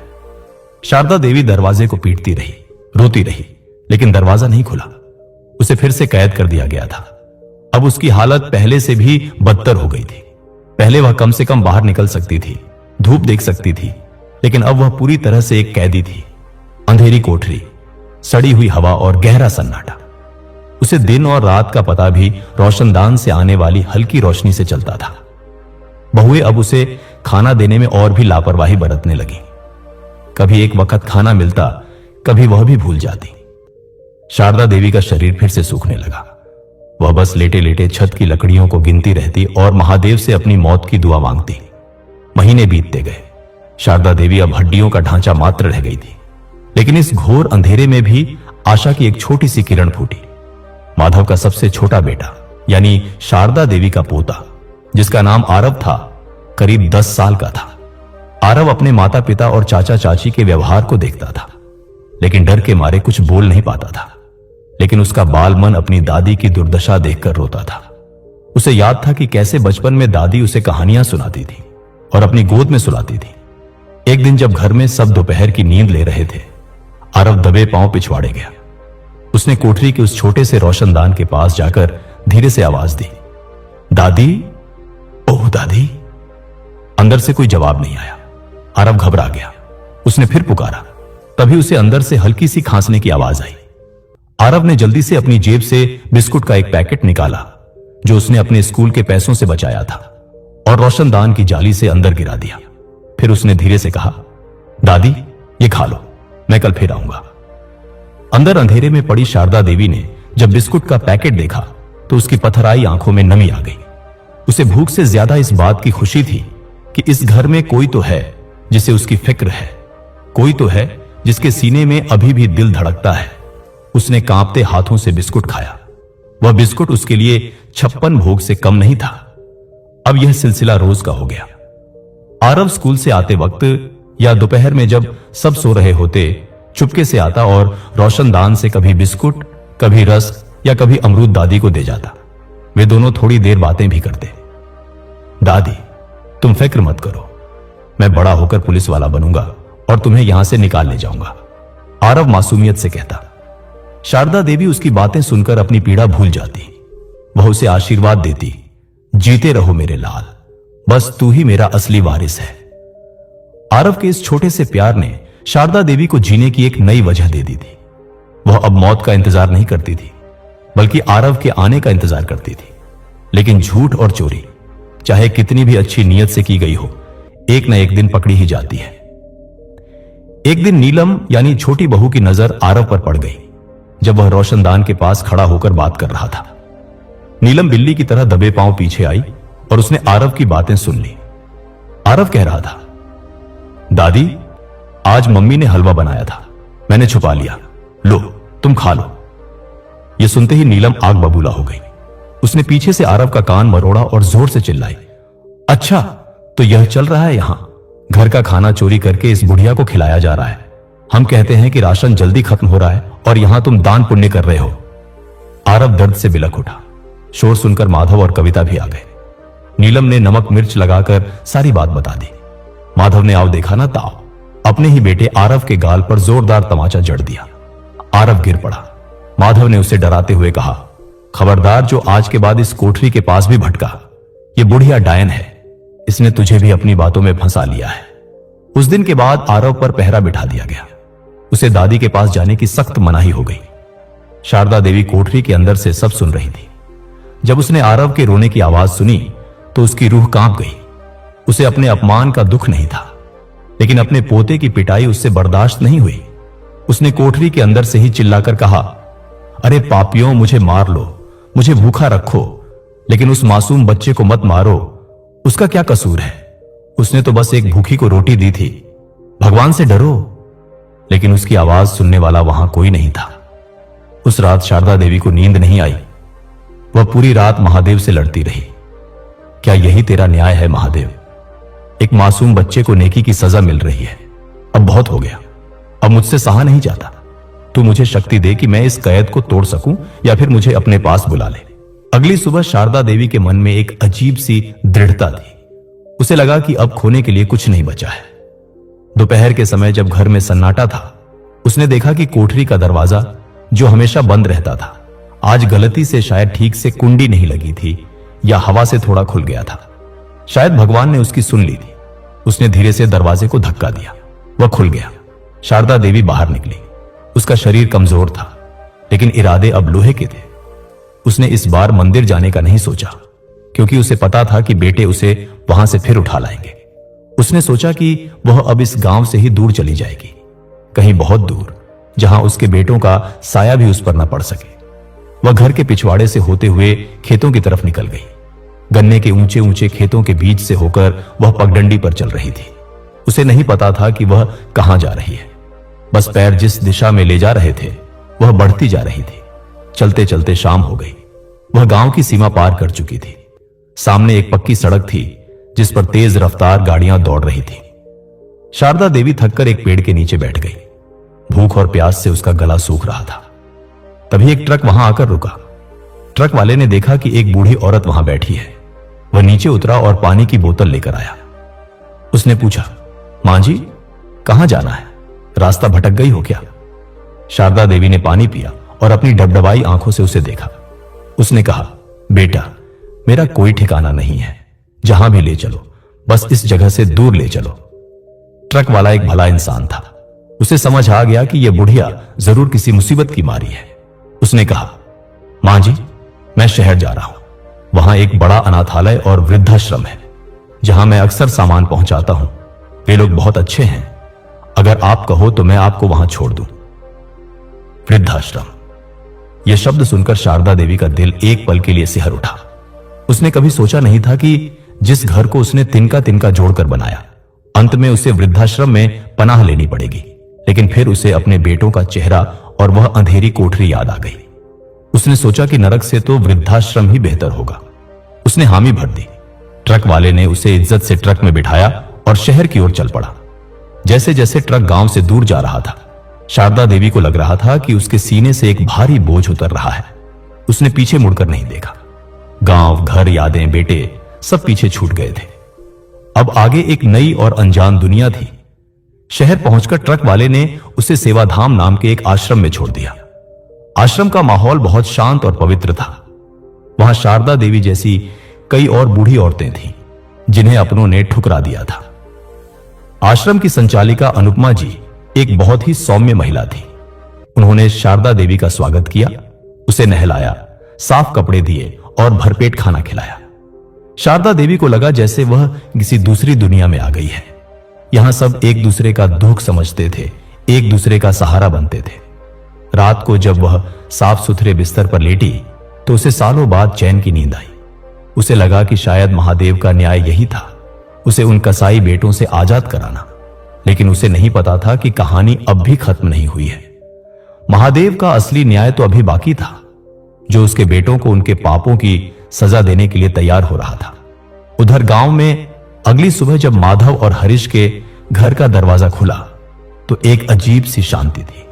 शारदा देवी दरवाजे को पीटती रही, रोती रही, लेकिन दरवाजा नहीं खुला। उसे फिर से कैद कर दिया गया था। अब उसकी हालत पहले से भी बदतर हो गई थी। पहले वह कम से कम बाहर निकल सकती थी, धूप देख सकती थी, लेकिन अब वह पूरी तरह से एक कैदी थी। अंधेरी कोठरी, सड़ी हुई हवा और गहरा सन्नाटा। उसे दिन और रात का पता भी रोशनदान से आने वाली हल्की रोशनी से चलता था। बहुएं अब उसे खाना देने में और भी लापरवाही बरतने लगी। कभी एक वक्त खाना मिलता, कभी वह भी भूल जाती। शारदा देवी का शरीर फिर से सूखने लगा। वह बस लेटे लेटे छत की लकड़ियों को गिनती रहती और महादेव से अपनी मौत की दुआ मांगती। महीने बीतते गए। शारदा देवी अब हड्डियों का ढांचा मात्र रह गई थी, लेकिन इस घोर अंधेरे में भी आशा की एक छोटी सी किरण फूटी। माधव का सबसे छोटा बेटा यानी शारदा देवी का पोता, जिसका नाम आरव था, करीब 10 साल का था। आरव अपने माता पिता और चाचा चाची के व्यवहार को देखता था, लेकिन डर के मारे कुछ बोल नहीं पाता था। लेकिन उसका बाल मन अपनी दादी की दुर्दशा देखकर रोता था। उसे याद था कि कैसे बचपन में दादी उसे कहानियां सुनाती थी और अपनी गोद में सुलाती थी। एक दिन जब घर में सब दोपहर की नींद ले रहे थे, आरव दबे पांव पिछवाड़े गया। उसने कोठरी के उस छोटे से रोशनदान के पास जाकर धीरे से आवाज दी, दादी, ओह दादी। अंदर से कोई जवाब नहीं आया। आरव घबरा गया। उसने फिर पुकारा, तभी उसे अंदर से हल्की सी खांसने की आवाज आई। आरव ने जल्दी से अपनी जेब से बिस्कुट का एक पैकेट निकाला, जो उसने अपने स्कूल के पैसों से बचाया था, और रोशनदान की जाली से अंदर गिरा दिया। फिर उसने धीरे से कहा, दादी ये खा लो, मैं कल फिर आऊंगा। अंदर अंधेरे में पड़ी शारदा देवी ने जब बिस्कुट का पैकेट देखा तो उसकी पथराई आंखों में नमी आ गई। उसे भूख से ज्यादा इस बात की खुशी थी कि इस घर में कोई तो है जिसे उसकी फिक्र है, कोई तो है जिसके सीने में अभी भी दिल धड़कता है। उसने कांपते हाथों से बिस्कुट खाया। वह बिस्कुट उसके लिए 56 भोग से कम नहीं था। अब यह सिलसिला रोज का हो गया। आरव स्कूल से आते वक्त या दोपहर में जब सब सो रहे होते, चुपके से आता और रोशनदान से कभी बिस्कुट, कभी रस या कभी अमरूद दादी को दे जाता। वे दोनों थोड़ी देर बातें भी करते। दादी तुम फिक्र मत करो, मैं बड़ा होकर पुलिस वाला बनूंगा और तुम्हें यहां से निकाल ले जाऊंगा, आरव मासूमियत से कहता। शारदा देवी उसकी बातें सुनकर अपनी पीड़ा भूल जाती। वह उसे आशीर्वाद देती, जीते रहो मेरे लाल, बस तू ही मेरा असली वारिस है। आरव के इस छोटे से प्यार ने शारदा देवी को जीने की एक नई वजह दे दी थी। वह अब मौत का इंतजार नहीं करती थी, बल्कि आरव के आने का इंतजार करती थी। लेकिन झूठ और चोरी, चाहे कितनी भी अच्छी नीयत से की गई हो, एक न एक दिन पकड़ी ही जाती है। एक दिन नीलम यानी छोटी बहू की नजर आरव पर पड़ गई, जब वह रोशनदान के पास खड़ा होकर बात कर रहा था। नीलम बिल्ली की तरह दबे पांव पीछे आई और उसने आरव की बातें सुन ली। आरव कह रहा था, दादी आज मम्मी ने हलवा बनाया था, मैंने छुपा लिया, लो तुम खा लो। यह सुनते ही नीलम आग बबूला हो गई। उसने पीछे से आरव का कान मरोड़ा और जोर से चिल्लाई, अच्छा तो यह चल रहा है यहां, घर का खाना चोरी करके इस बुढ़िया को खिलाया जा रहा है। हम कहते हैं कि राशन जल्दी खत्म हो रहा है और यहां तुम दान पुण्य कर रहे हो। आरव दर्द से बिलख उठा। शोर सुनकर माधव और कविता भी आ गए। नीलम ने नमक मिर्च लगाकर सारी बात बता दी। माधव ने आओ देखा ना ताव, अपने ही बेटे आरव के गाल पर जोरदार तमाचा जड़ दिया। आरव गिर पड़ा। माधव ने उसे डराते हुए कहा, खबरदार जो आज के बाद इस कोठरी के पास भी भटका, ये बुढ़िया डायन है, इसने तुझे भी अपनी बातों में फंसा लिया है। उस दिन के बाद आरव पर पहरा बिठा दिया गया। उसे दादी के पास जाने की सख्त मनाही हो गई। शारदा देवी कोठरी के अंदर से सब सुन रही थी। जब उसने आरव के रोने की आवाज सुनी तो उसकी रूह कांप गई। उसे अपने अपमान का दुख नहीं था, लेकिन अपने पोते की पिटाई उससे बर्दाश्त नहीं हुई। उसने कोठरी के अंदर से ही चिल्लाकर कहा, अरे पापियों, मुझे मार लो, मुझे भूखा रखो, लेकिन उस मासूम बच्चे को मत मारो, उसका क्या कसूर है? उसने तो बस एक भूखी को रोटी दी थी, भगवान से डरो। लेकिन उसकी आवाज सुनने वाला वहां कोई नहीं था। उस रात शारदा देवी को नींद नहीं आई। वह पूरी रात महादेव से लड़ती रही। क्या यही तेरा न्याय है महादेव? एक मासूम बच्चे को नेकी की सजा मिल रही है। अब बहुत हो गया, अब मुझसे सहा नहीं जाता। तू मुझे शक्ति दे कि मैं इस कैद को तोड़ सकूं या फिर मुझे अपने पास बुला ले। अगली सुबह शारदा देवी के मन में एक अजीब सी दृढ़ता थी। उसे लगा कि अब खोने के लिए कुछ नहीं बचा है। दोपहर के समय जब घर में सन्नाटा था, उसने देखा कि कोठरी का दरवाजा जो हमेशा बंद रहता था, आज गलती से शायद ठीक से कुंडी नहीं लगी थी या हवा से थोड़ा खुल गया था। शायद भगवान ने उसकी सुन ली थी। उसने धीरे से दरवाजे को धक्का दिया, वह खुल गया। शारदा देवी बाहर निकली। उसका शरीर कमजोर था, लेकिन इरादे अब लोहे के थे। उसने इस बार मंदिर जाने का नहीं सोचा, क्योंकि उसे पता था कि बेटे उसे वहां से फिर उठा लाएंगे। उसने सोचा कि वह अब इस गांव से ही दूर चली जाएगी, कहीं बहुत दूर, जहां उसके बेटों का साया भी उस पर न पड़ सके। वह घर के पिछवाड़े से होते हुए खेतों की तरफ निकल गई। गन्ने के ऊंचे ऊंचे खेतों के बीच से होकर वह पगडंडी पर चल रही थी। उसे नहीं पता था कि वह कहां जा रही है। बस पैर जिस दिशा में ले जा रहे थे वह बढ़ती जा रही थी। चलते चलते शाम हो गई। वह गांव की सीमा पार कर चुकी थी। सामने एक पक्की सड़क थी जिस पर तेज रफ्तार गाड़ियां दौड़ रही थी। शारदा देवी थककर एक पेड़ के नीचे बैठ गई। भूख और प्यास से उसका गला सूख रहा था। तभी एक ट्रक वहां आकर रुका। ट्रक वाले ने देखा कि एक बूढ़ी औरत वहां बैठी है। वह नीचे उतरा और पानी की बोतल लेकर आया। उसने पूछा, मां जी, कहां जाना है? रास्ता भटक गई हो क्या? शारदा देवी ने पानी पिया और अपनी डबडबाई आंखों से उसे देखा। उसने कहा, बेटा, मेरा कोई ठिकाना नहीं है। जहां भी ले चलो, बस इस जगह से दूर ले चलो। ट्रक वाला एक भला इंसान था। उसे समझ आ गया कि यह बुढ़िया जरूर किसी मुसीबत की मारी है। उसने कहा, मां जी, मैं शहर जा रहा हूं। वहां एक बड़ा अनाथालय और वृद्धाश्रम है, जहां मैं अक्सर सामान पहुंचाता हूं। वे लोग बहुत अच्छे हैं। अगर आप कहो तो मैं आपको वहां छोड़ दूं। वृद्धाश्रम, यह शब्द सुनकर शारदा देवी का दिल एक पल के लिए सिहर उठा। उसने कभी सोचा नहीं था कि जिस घर को उसने तिनका तिनका जोड़कर बनाया, अंत में उसे वृद्धाश्रम में पनाह लेनी पड़ेगी। लेकिन फिर उसे अपने बेटों का चेहरा और वह अंधेरी कोठरी याद आ गई। उसने सोचा कि नरक से तो वृद्धाश्रम ही बेहतर होगा। उसने हामी भर दी। ट्रक वाले ने उसे इज्जत से ट्रक में बिठाया और शहर की ओर चल पड़ा। जैसे जैसे ट्रक गांव से दूर जा रहा था, शारदा देवी को लग रहा था कि उसके सीने से एक भारी बोझ उतर रहा है। उसने पीछे मुड़कर नहीं देखा। गांव, घर, यादें, बेटे सब पीछे छूट गए थे। अब आगे एक नई और अनजान दुनिया थी। शहर पहुंचकर ट्रक वाले ने उसे सेवाधाम नाम के एक आश्रम में छोड़ दिया। आश्रम का माहौल बहुत शांत और पवित्र था। वहां शारदा देवी जैसी कई और बूढ़ी औरतें थीं, जिन्हें अपनों ने ठुकरा दिया था। आश्रम की संचालिका अनुपमा जी एक बहुत ही सौम्य महिला थी। उन्होंने शारदा देवी का स्वागत किया, उसे नहलाया, साफ कपड़े दिए और भरपेट खाना खिलाया। शारदा देवी को लगा जैसे वह किसी दूसरी दुनिया में आ गई है। यहां सब एक दूसरे का दुख समझते थे, एक दूसरे का सहारा बनते थे। रात को जब वह साफ सुथरे बिस्तर पर लेटी तो उसे सालों बाद चैन की नींद आई। उसे लगा कि शायद महादेव का न्याय यही था, उसे उन कसाई बेटों से आजाद कराना। लेकिन उसे नहीं पता था कि कहानी अब भी खत्म नहीं हुई है। महादेव का असली न्याय तो अभी बाकी था, जो उसके बेटों को उनके पापों की सजा देने के लिए तैयार हो रहा था। उधर गांव में अगली सुबह जब माधव और हरीश के घर का दरवाजा खुला तो एक अजीब सी शांति थी।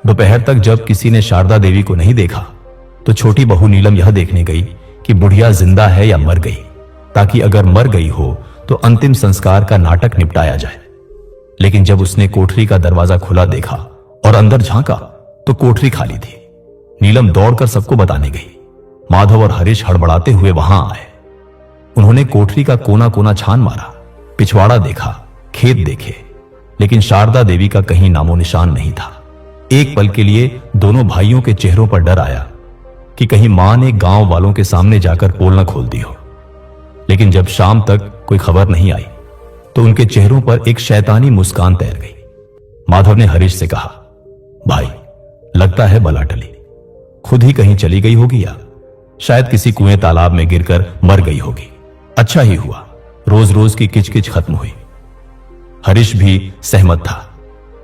दोपहर तक जब किसी ने शारदा देवी को नहीं देखा तो छोटी बहू नीलम यह देखने गई कि बुढ़िया जिंदा है या मर गई, ताकि अगर मर गई हो तो अंतिम संस्कार का नाटक निपटाया जाए। लेकिन जब उसने कोठरी का दरवाजा खुला देखा और अंदर झांका तो कोठरी खाली थी। नीलम दौड़कर सबको बताने गई। माधव और हरीश हड़बड़ाते हुए वहां आए। उन्होंने कोठरी का कोना कोना छान मारा, पिछवाड़ा देखा, खेत देखे, लेकिन शारदा देवी का कहीं नामो निशान नहीं था। एक पल के लिए दोनों भाइयों के चेहरों पर डर आया कि कहीं मां ने गांव वालों के सामने जाकर पोल न खोल दी हो। लेकिन जब शाम तक कोई खबर नहीं आई तो उनके चेहरों पर एक शैतानी मुस्कान तैर गई। माधव ने हरीश से कहा, भाई, लगता है बला टली। खुद ही कहीं चली गई होगी या शायद किसी कुएं तालाब में गिरकर मर गई होगी। अच्छा ही हुआ, रोज रोज की किचकिच खत्म हुई। हरीश भी सहमत था।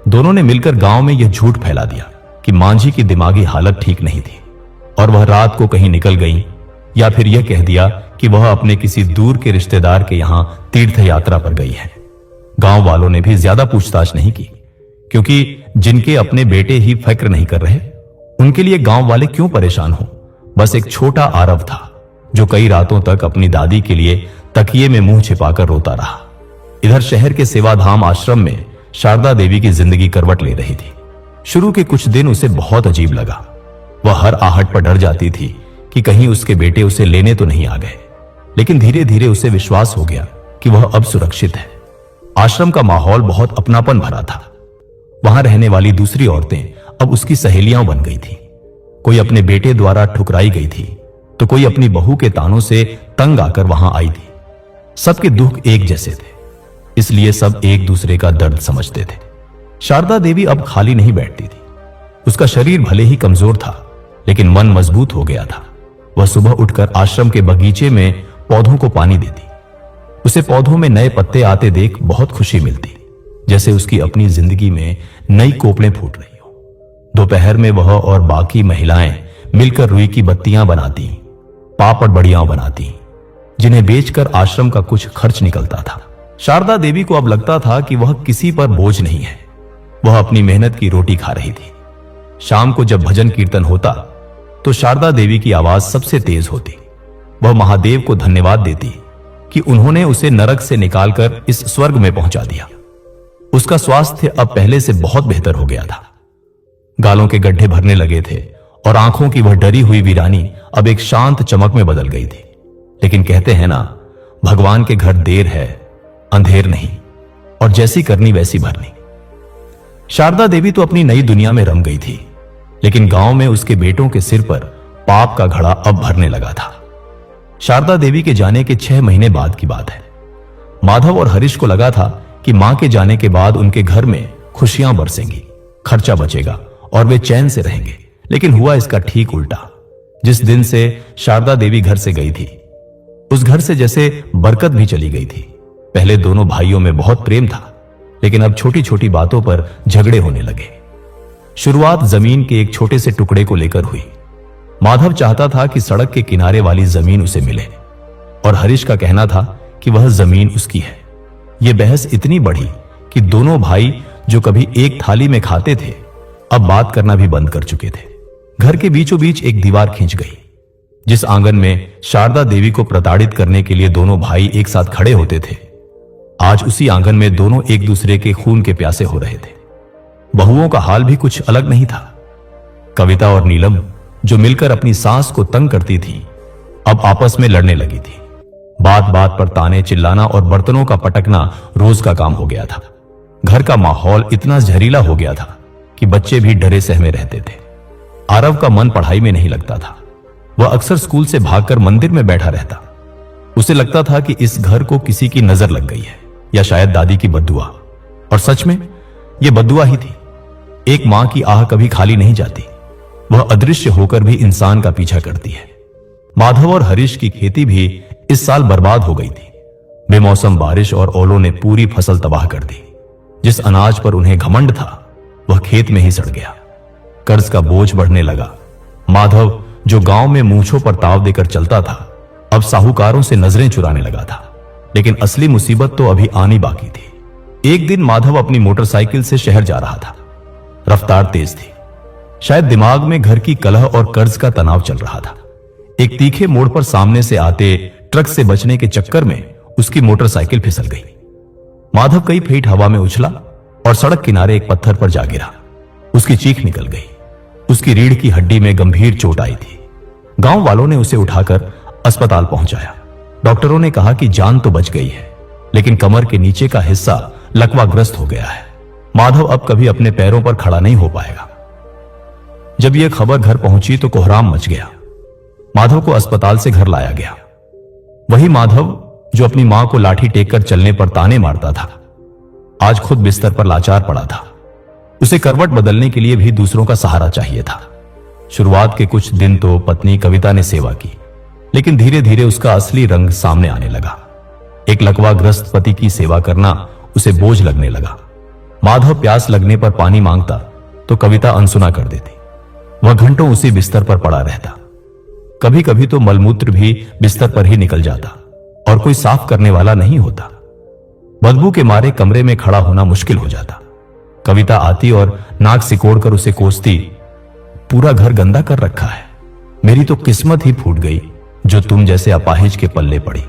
दोनों ने मिलकर गांव में यह झूठ फैला दिया कि मांझी की दिमागी हालत ठीक नहीं थी और वह रात को कहीं निकल गई या फिर यह कह दिया कि वह अपने किसी दूर के रिश्तेदार के यहां तीर्थ यात्रा पर गई है। गांव वालों ने भी ज्यादा पूछताछ नहीं की, क्योंकि जिनके अपने बेटे ही फिक्र नहीं कर रहे, उनके लिए गांव वाले क्यों परेशान हो। बस एक छोटा आरव था जो कई रातों तक अपनी दादी के लिए तकिए में मुंह छिपाकर रोता रहा। इधर शहर के सेवाधाम आश्रम में शारदा देवी की जिंदगी करवट ले रही थी। शुरू के कुछ दिन उसे बहुत अजीब लगा। वह हर आहट पर डर जाती थी कि कहीं उसके बेटे उसे लेने तो नहीं आ गए, लेकिन धीरे धीरे उसे विश्वास हो गया कि वह अब सुरक्षित है। आश्रम का माहौल बहुत अपनापन भरा था। वहां रहने वाली दूसरी औरतें अब उसकी सहेलियां बन गई थी। कोई अपने बेटे द्वारा ठुकराई गई थी तो कोई अपनी बहू के तानों से तंग आकर वहां आई थी। सबके दुख एक जैसे थे, इसलिए सब एक दूसरे का दर्द समझते थे। शारदा देवी अब खाली नहीं बैठती थी। उसका शरीर भले ही कमजोर था, लेकिन मन मजबूत हो गया था। वह सुबह उठकर आश्रम के बगीचे में पौधों को पानी देती। उसे पौधों में नए पत्ते आते देख बहुत खुशी मिलती, जैसे उसकी अपनी जिंदगी में नई कोपलें फूट रही हो। दोपहर में वह और बाकी महिलाएं मिलकर रुई की बत्तियां बनाती, पापड़ बढ़िया बनाती, जिन्हें बेचकर आश्रम का कुछ खर्च निकलता था। शारदा देवी को अब लगता था कि वह किसी पर बोझ नहीं है। वह अपनी मेहनत की रोटी खा रही थी। शाम को जब भजन कीर्तन होता तो शारदा देवी की आवाज सबसे तेज होती। वह महादेव को धन्यवाद देती कि उन्होंने उसे नरक से निकालकर इस स्वर्ग में पहुंचा दिया। उसका स्वास्थ्य अब पहले से बहुत बेहतर हो गया था। गालों के गड्ढे भरने लगे थे और आंखों की वह डरी हुई वीरानी अब एक शांत चमक में बदल गई थी। लेकिन कहते हैं ना, भगवान के घर देर है, अंधेर नहीं, और जैसी करनी वैसी भरनी। शारदा देवी तो अपनी नई दुनिया में रम गई थी, लेकिन गांव में उसके बेटों के सिर पर पाप का घड़ा अब भरने लगा था। शारदा देवी के जाने के 6 महीने बाद की बात है। माधव और हरीश को लगा था कि मां के जाने के बाद उनके घर में खुशियां बरसेंगी, खर्चा बचेगा और वे चैन से रहेंगे। लेकिन हुआ इसका ठीक उल्टा। जिस दिन से शारदा देवी घर से गई थी, उस घर से जैसे बरकत भी चली गई थी। पहले दोनों भाइयों में बहुत प्रेम था, लेकिन अब छोटी छोटी बातों पर झगड़े होने लगे। शुरुआत जमीन के एक छोटे से टुकड़े को लेकर हुई। माधव चाहता था कि सड़क के किनारे वाली जमीन उसे मिले, और हरीश का कहना था कि वह जमीन उसकी है। यह बहस इतनी बढ़ी कि दोनों भाई जो कभी एक थाली में खाते थे, अब बात करना भी बंद कर चुके थे। घर के बीचों बीच एक दीवार खींच गई। जिस आंगन में शारदा देवी को प्रताड़ित करने के लिए दोनों भाई एक साथ खड़े होते थे, आज उसी आंगन में दोनों एक दूसरे के खून के प्यासे हो रहे थे। बहुओं का हाल भी कुछ अलग नहीं था। कविता और नीलम, जो मिलकर अपनी सास को तंग करती थी, अब आपस में लड़ने लगी थी। बात बात पर ताने, चिल्लाना और बर्तनों का पटकना रोज का काम हो गया था। घर का माहौल इतना जहरीला हो गया था कि बच्चे भी डरे सहमे रहते थे। आरव का मन पढ़ाई में नहीं लगता था। वह अक्सर स्कूल से भागकर मंदिर में बैठा रहता। उसे लगता था कि इस घर को किसी की नजर लग गई है, या शायद दादी की बद्दुआ। और सच में यह बद्दुआ ही थी। एक मां की आह कभी खाली नहीं जाती। वह अदृश्य होकर भी इंसान का पीछा करती है। माधव और हरीश की खेती भी इस साल बर्बाद हो गई थी। बेमौसम बारिश और ओलों ने पूरी फसल तबाह कर दी। जिस अनाज पर उन्हें घमंड था, वह खेत में ही सड़ गया। कर्ज का बोझ बढ़ने लगा। माधव, जो गांव में मूंछों पर ताव देकर चलता था, अब साहूकारों से नजरें चुराने लगा था। लेकिन असली मुसीबत तो अभी आनी बाकी थी। एक दिन माधव अपनी मोटरसाइकिल से शहर जा रहा था। रफ्तार तेज थी। शायद दिमाग में घर की कलह और कर्ज का तनाव चल रहा था। एक तीखे मोड़ पर सामने से आते ट्रक से बचने के चक्कर में उसकी मोटरसाइकिल फिसल गई। माधव कई फीट हवा में उछला और सड़क किनारे एक पत्थर पर जा गिरा। उसकी चीख निकल गई। उसकी रीढ़ की हड्डी में गंभीर चोट आई थी। गांव वालों ने उसे उठाकर अस्पताल पहुंचाया। डॉक्टरों ने कहा कि जान तो बच गई है, लेकिन कमर के नीचे का हिस्सा लकवाग्रस्त हो गया है। माधव अब कभी अपने पैरों पर खड़ा नहीं हो पाएगा। जब यह खबर घर पहुंची तो कोहराम मच गया। माधव को अस्पताल से घर लाया गया। वही माधव जो अपनी मां को लाठी टेककर चलने पर ताने मारता था, आज खुद बिस्तर पर लाचार पड़ा था। उसे करवट बदलने के लिए भी दूसरों का सहारा चाहिए था। शुरुआत के कुछ दिन तो पत्नी कविता ने सेवा की, लेकिन धीरे धीरे उसका असली रंग सामने आने लगा। एक लकवाग्रस्त पति की सेवा करना उसे बोझ लगने लगा। माधव प्यास लगने पर पानी मांगता तो कविता अनसुना कर देती। वह घंटों उसी बिस्तर पर पड़ा रहता। कभी कभी तो मलमूत्र भी बिस्तर पर ही निकल जाता और कोई साफ करने वाला नहीं होता। बदबू के मारे कमरे में खड़ा होना मुश्किल हो जाता। कविता आती और नाक सिकोड़कर उसे कोसती, पूरा घर गंदा कर रखा है, मेरी तो किस्मत ही फूट गई जो तुम जैसे अपाहिज के पल्ले पड़ी,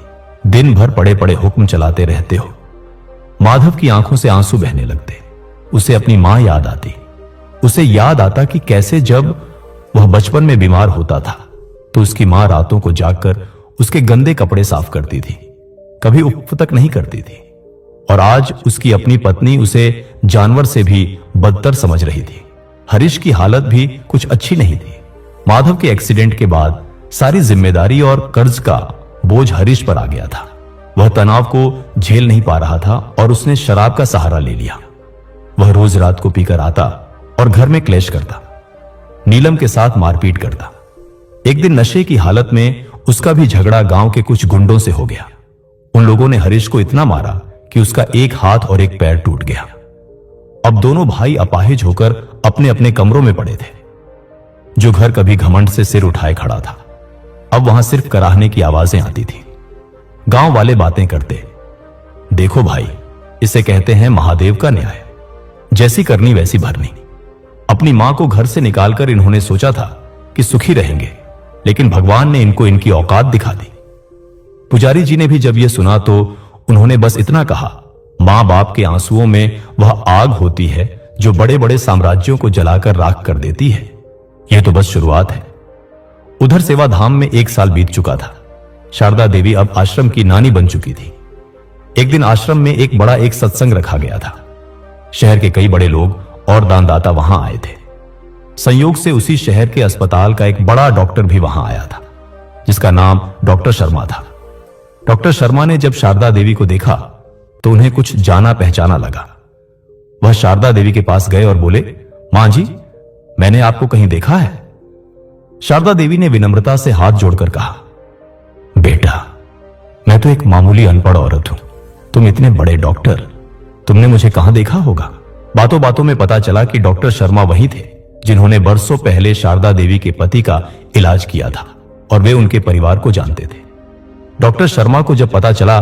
दिन भर पड़े पड़े हुक्म चलाते रहते हो। माधव की आंखों से आंसू बहने लगते। उसे अपनी मां याद आती। उसे याद आता कि कैसे जब वह बचपन में बीमार होता था तो उसकी मां रातों को जागकर उसके गंदे कपड़े साफ करती थी, कभी उफ तक नहीं करती थी। और आज उसकी अपनी पत्नी उसे जानवर से भी बदतर समझ रही थी। हरीश की हालत भी कुछ अच्छी नहीं थी। माधव के एक्सीडेंट के बाद सारी जिम्मेदारी और कर्ज का बोझ हरीश पर आ गया था। वह तनाव को झेल नहीं पा रहा था और उसने शराब का सहारा ले लिया। वह रोज रात को पीकर आता और घर में क्लेश करता, नीलम के साथ मारपीट करता। एक दिन नशे की हालत में उसका भी झगड़ा गांव के कुछ गुंडों से हो गया। उन लोगों ने हरीश को इतना मारा कि उसका एक हाथ और एक पैर टूट गया। अब दोनों भाई अपाहिज होकर अपने अपने कमरों में पड़े थे। जो घर कभी घमंड से सिर उठाए खड़ा था, अब वहां सिर्फ कराहने की आवाजें आती थी। गांव वाले बातें करते, देखो भाई, इसे कहते हैं महादेव का न्याय, जैसी करनी वैसी भरनी। अपनी मां को घर से निकालकर इन्होंने सोचा था कि सुखी रहेंगे, लेकिन भगवान ने इनको इनकी औकात दिखा दी। पुजारी जी ने भी जब यह सुना तो उन्होंने बस इतना कहा, मां बाप के आंसुओं में वह आग होती है जो बड़े बड़े साम्राज्यों को जलाकर राख कर देती है। यह तो बस शुरुआत है। उधर सेवाधाम में 1 साल बीत चुका था। शारदा देवी अब आश्रम की नानी बन चुकी थी। एक दिन आश्रम में एक सत्संग रखा गया था। शहर के कई बड़े लोग और दानदाता वहां आए थे। संयोग से उसी शहर के अस्पताल का एक बड़ा डॉक्टर भी वहां आया था, जिसका नाम डॉक्टर शर्मा था। डॉक्टर शर्मा ने जब शारदा देवी को देखा तो उन्हें कुछ जाना पहचाना लगा। वह शारदा देवी के पास गए और बोले, मां जी, मैंने आपको कहीं देखा है? शारदा देवी ने विनम्रता से हाथ जोड़कर कहा, बेटा, मैं तो एक मामूली अनपढ़ औरत हूं, तुम इतने बड़े डॉक्टर, तुमने मुझे कहां देखा होगा? बातों बातों में पता चला कि डॉक्टर शर्मा वही थे जिन्होंने बरसों पहले शारदा देवी के पति का इलाज किया था और वे उनके परिवार को जानते थे। डॉक्टर शर्मा को जब पता चला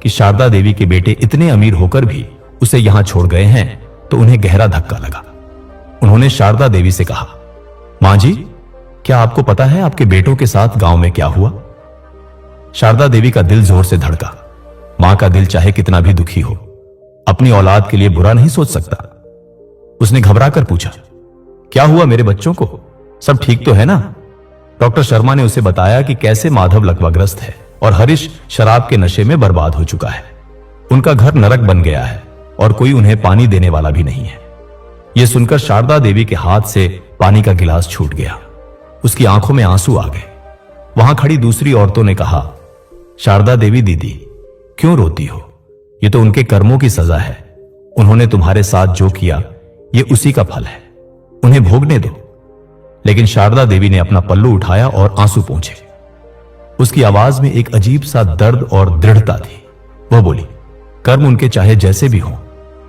कि शारदा देवी के बेटे इतने अमीर होकर भी उसे यहां छोड़ गए हैं तो उन्हें गहरा धक्का लगा। उन्होंने शारदा देवी से कहा, मां जी, क्या आपको पता है आपके बेटों के साथ गांव में क्या हुआ? शारदा देवी का दिल जोर से धड़का। मां का दिल चाहे कितना भी दुखी हो, अपनी औलाद के लिए बुरा नहीं सोच सकता। उसने घबराकर पूछा, क्या हुआ मेरे बच्चों को? सब ठीक तो है ना? डॉक्टर शर्मा ने उसे बताया कि कैसे माधव लकवाग्रस्त है और हरीश शराब के नशे में बर्बाद हो चुका है। उनका घर नरक बन गया है और कोई उन्हें पानी देने वाला भी नहीं है। यह सुनकर शारदा देवी के हाथ से पानी का गिलास छूट गया। उसकी आंखों में आंसू आ गए। वहां खड़ी दूसरी औरतों ने कहा, शारदा देवी दीदी, क्यों रोती हो? ये तो उनके कर्मों की सजा है। उन्होंने तुम्हारे साथ जो किया ये उसी का फल है, उन्हें भोगने दो। लेकिन शारदा देवी ने अपना पल्लू उठाया और आंसू पोंछे। उसकी आवाज में एक अजीब सा दर्द और दृढ़ता थी। वह बोली, कर्म उनके चाहे जैसे भी हों,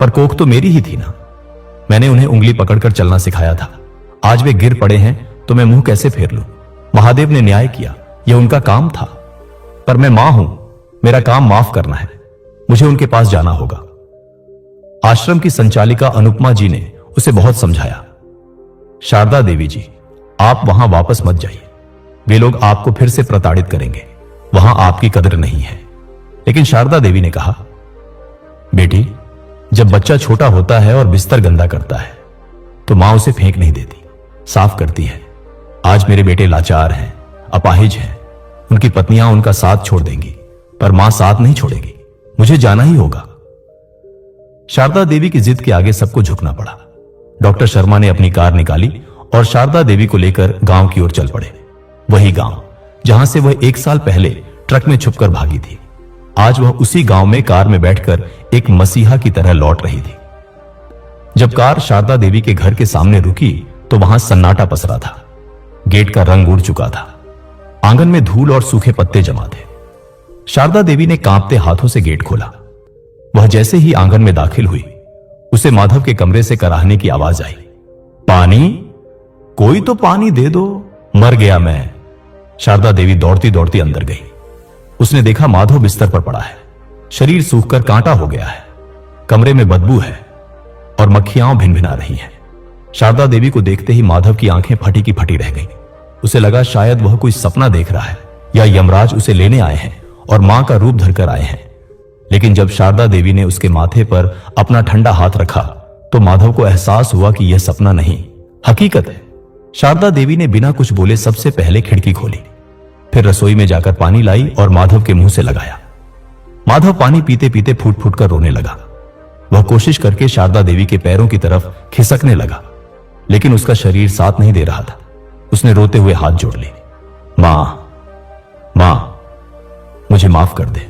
पर कोख तो मेरी ही थी ना। मैंने उन्हें उंगली पकड़कर चलना सिखाया था। आज वे गिर पड़े हैं तो मैं मुंह कैसे फेर लूं? महादेव ने न्याय किया, यह उनका काम था। पर मैं मां हूं, मेरा काम माफ करना है। मुझे उनके पास जाना होगा। आश्रम की संचालिका अनुपमा जी ने उसे बहुत समझाया, शारदा देवी जी, आप वहां वापस मत जाइए। वे लोग आपको फिर से प्रताड़ित करेंगे, वहां आपकी कदर नहीं है। लेकिन शारदा देवी ने कहा, बेटी, जब बच्चा छोटा होता है और बिस्तर गंदा करता है तो मां उसे फेंक नहीं देती, साफ करती है। आज मेरे बेटे लाचार हैं, अपाहिज हैं। उनकी पत्नियां उनका साथ छोड़ देंगी, पर मां साथ नहीं छोड़ेगी। मुझे जाना ही होगा। शारदा देवी की जिद के आगे सबको झुकना पड़ा। डॉक्टर शर्मा ने अपनी कार निकाली और शारदा देवी को लेकर गांव की ओर चल पड़े। वही गांव जहां से वह 1 साल पहले ट्रक में छुपकर भागी थी। आज वह उसी गांव में कार में बैठकर एक मसीहा की तरह लौट रही थी। जब कार शारदा देवी के घर के सामने रुकी तो वहां सन्नाटा पसरा था। गेट का रंग उड़ चुका था। आंगन में धूल और सूखे पत्ते जमा थे। शारदा देवी ने कांपते हाथों से गेट खोला। वह जैसे ही आंगन में दाखिल हुई, उसे माधव के कमरे से कराहने की आवाज आई, पानी, कोई तो पानी दे दो, मर गया मैं। शारदा देवी दौड़ती दौड़ती अंदर गई। उसने देखा माधव बिस्तर पर पड़ा है, शरीर सूखकर कांटा हो गया है, कमरे में बदबू है और मक्खियां भिनभिना रही हैं। शारदा देवी को देखते ही माधव की आंखें फटी की फटी रह गईं। उसे लगा शायद वह कोई सपना देख रहा है या यमराज उसे लेने आए हैं और मां का रूप धरकर आए हैं। लेकिन जब शारदा देवी ने उसके माथे पर अपना ठंडा हाथ रखा तो माधव को एहसास हुआ कि यह सपना नहीं, हकीकत है। शारदा देवी ने बिना कुछ बोले सबसे पहले खिड़की खोली, फिर रसोई में जाकर पानी लाई और माधव के मुंह से लगाया। माधव पानी पीते पीते फूट फूट कर रोने लगा। वह कोशिश करके शारदा देवी के पैरों की तरफ खिसकने लगा, लेकिन उसका शरीर साथ नहीं दे रहा था। उसने रोते हुए हाथ जोड़ लिए। मां, मां, मुझे माफ कर दे,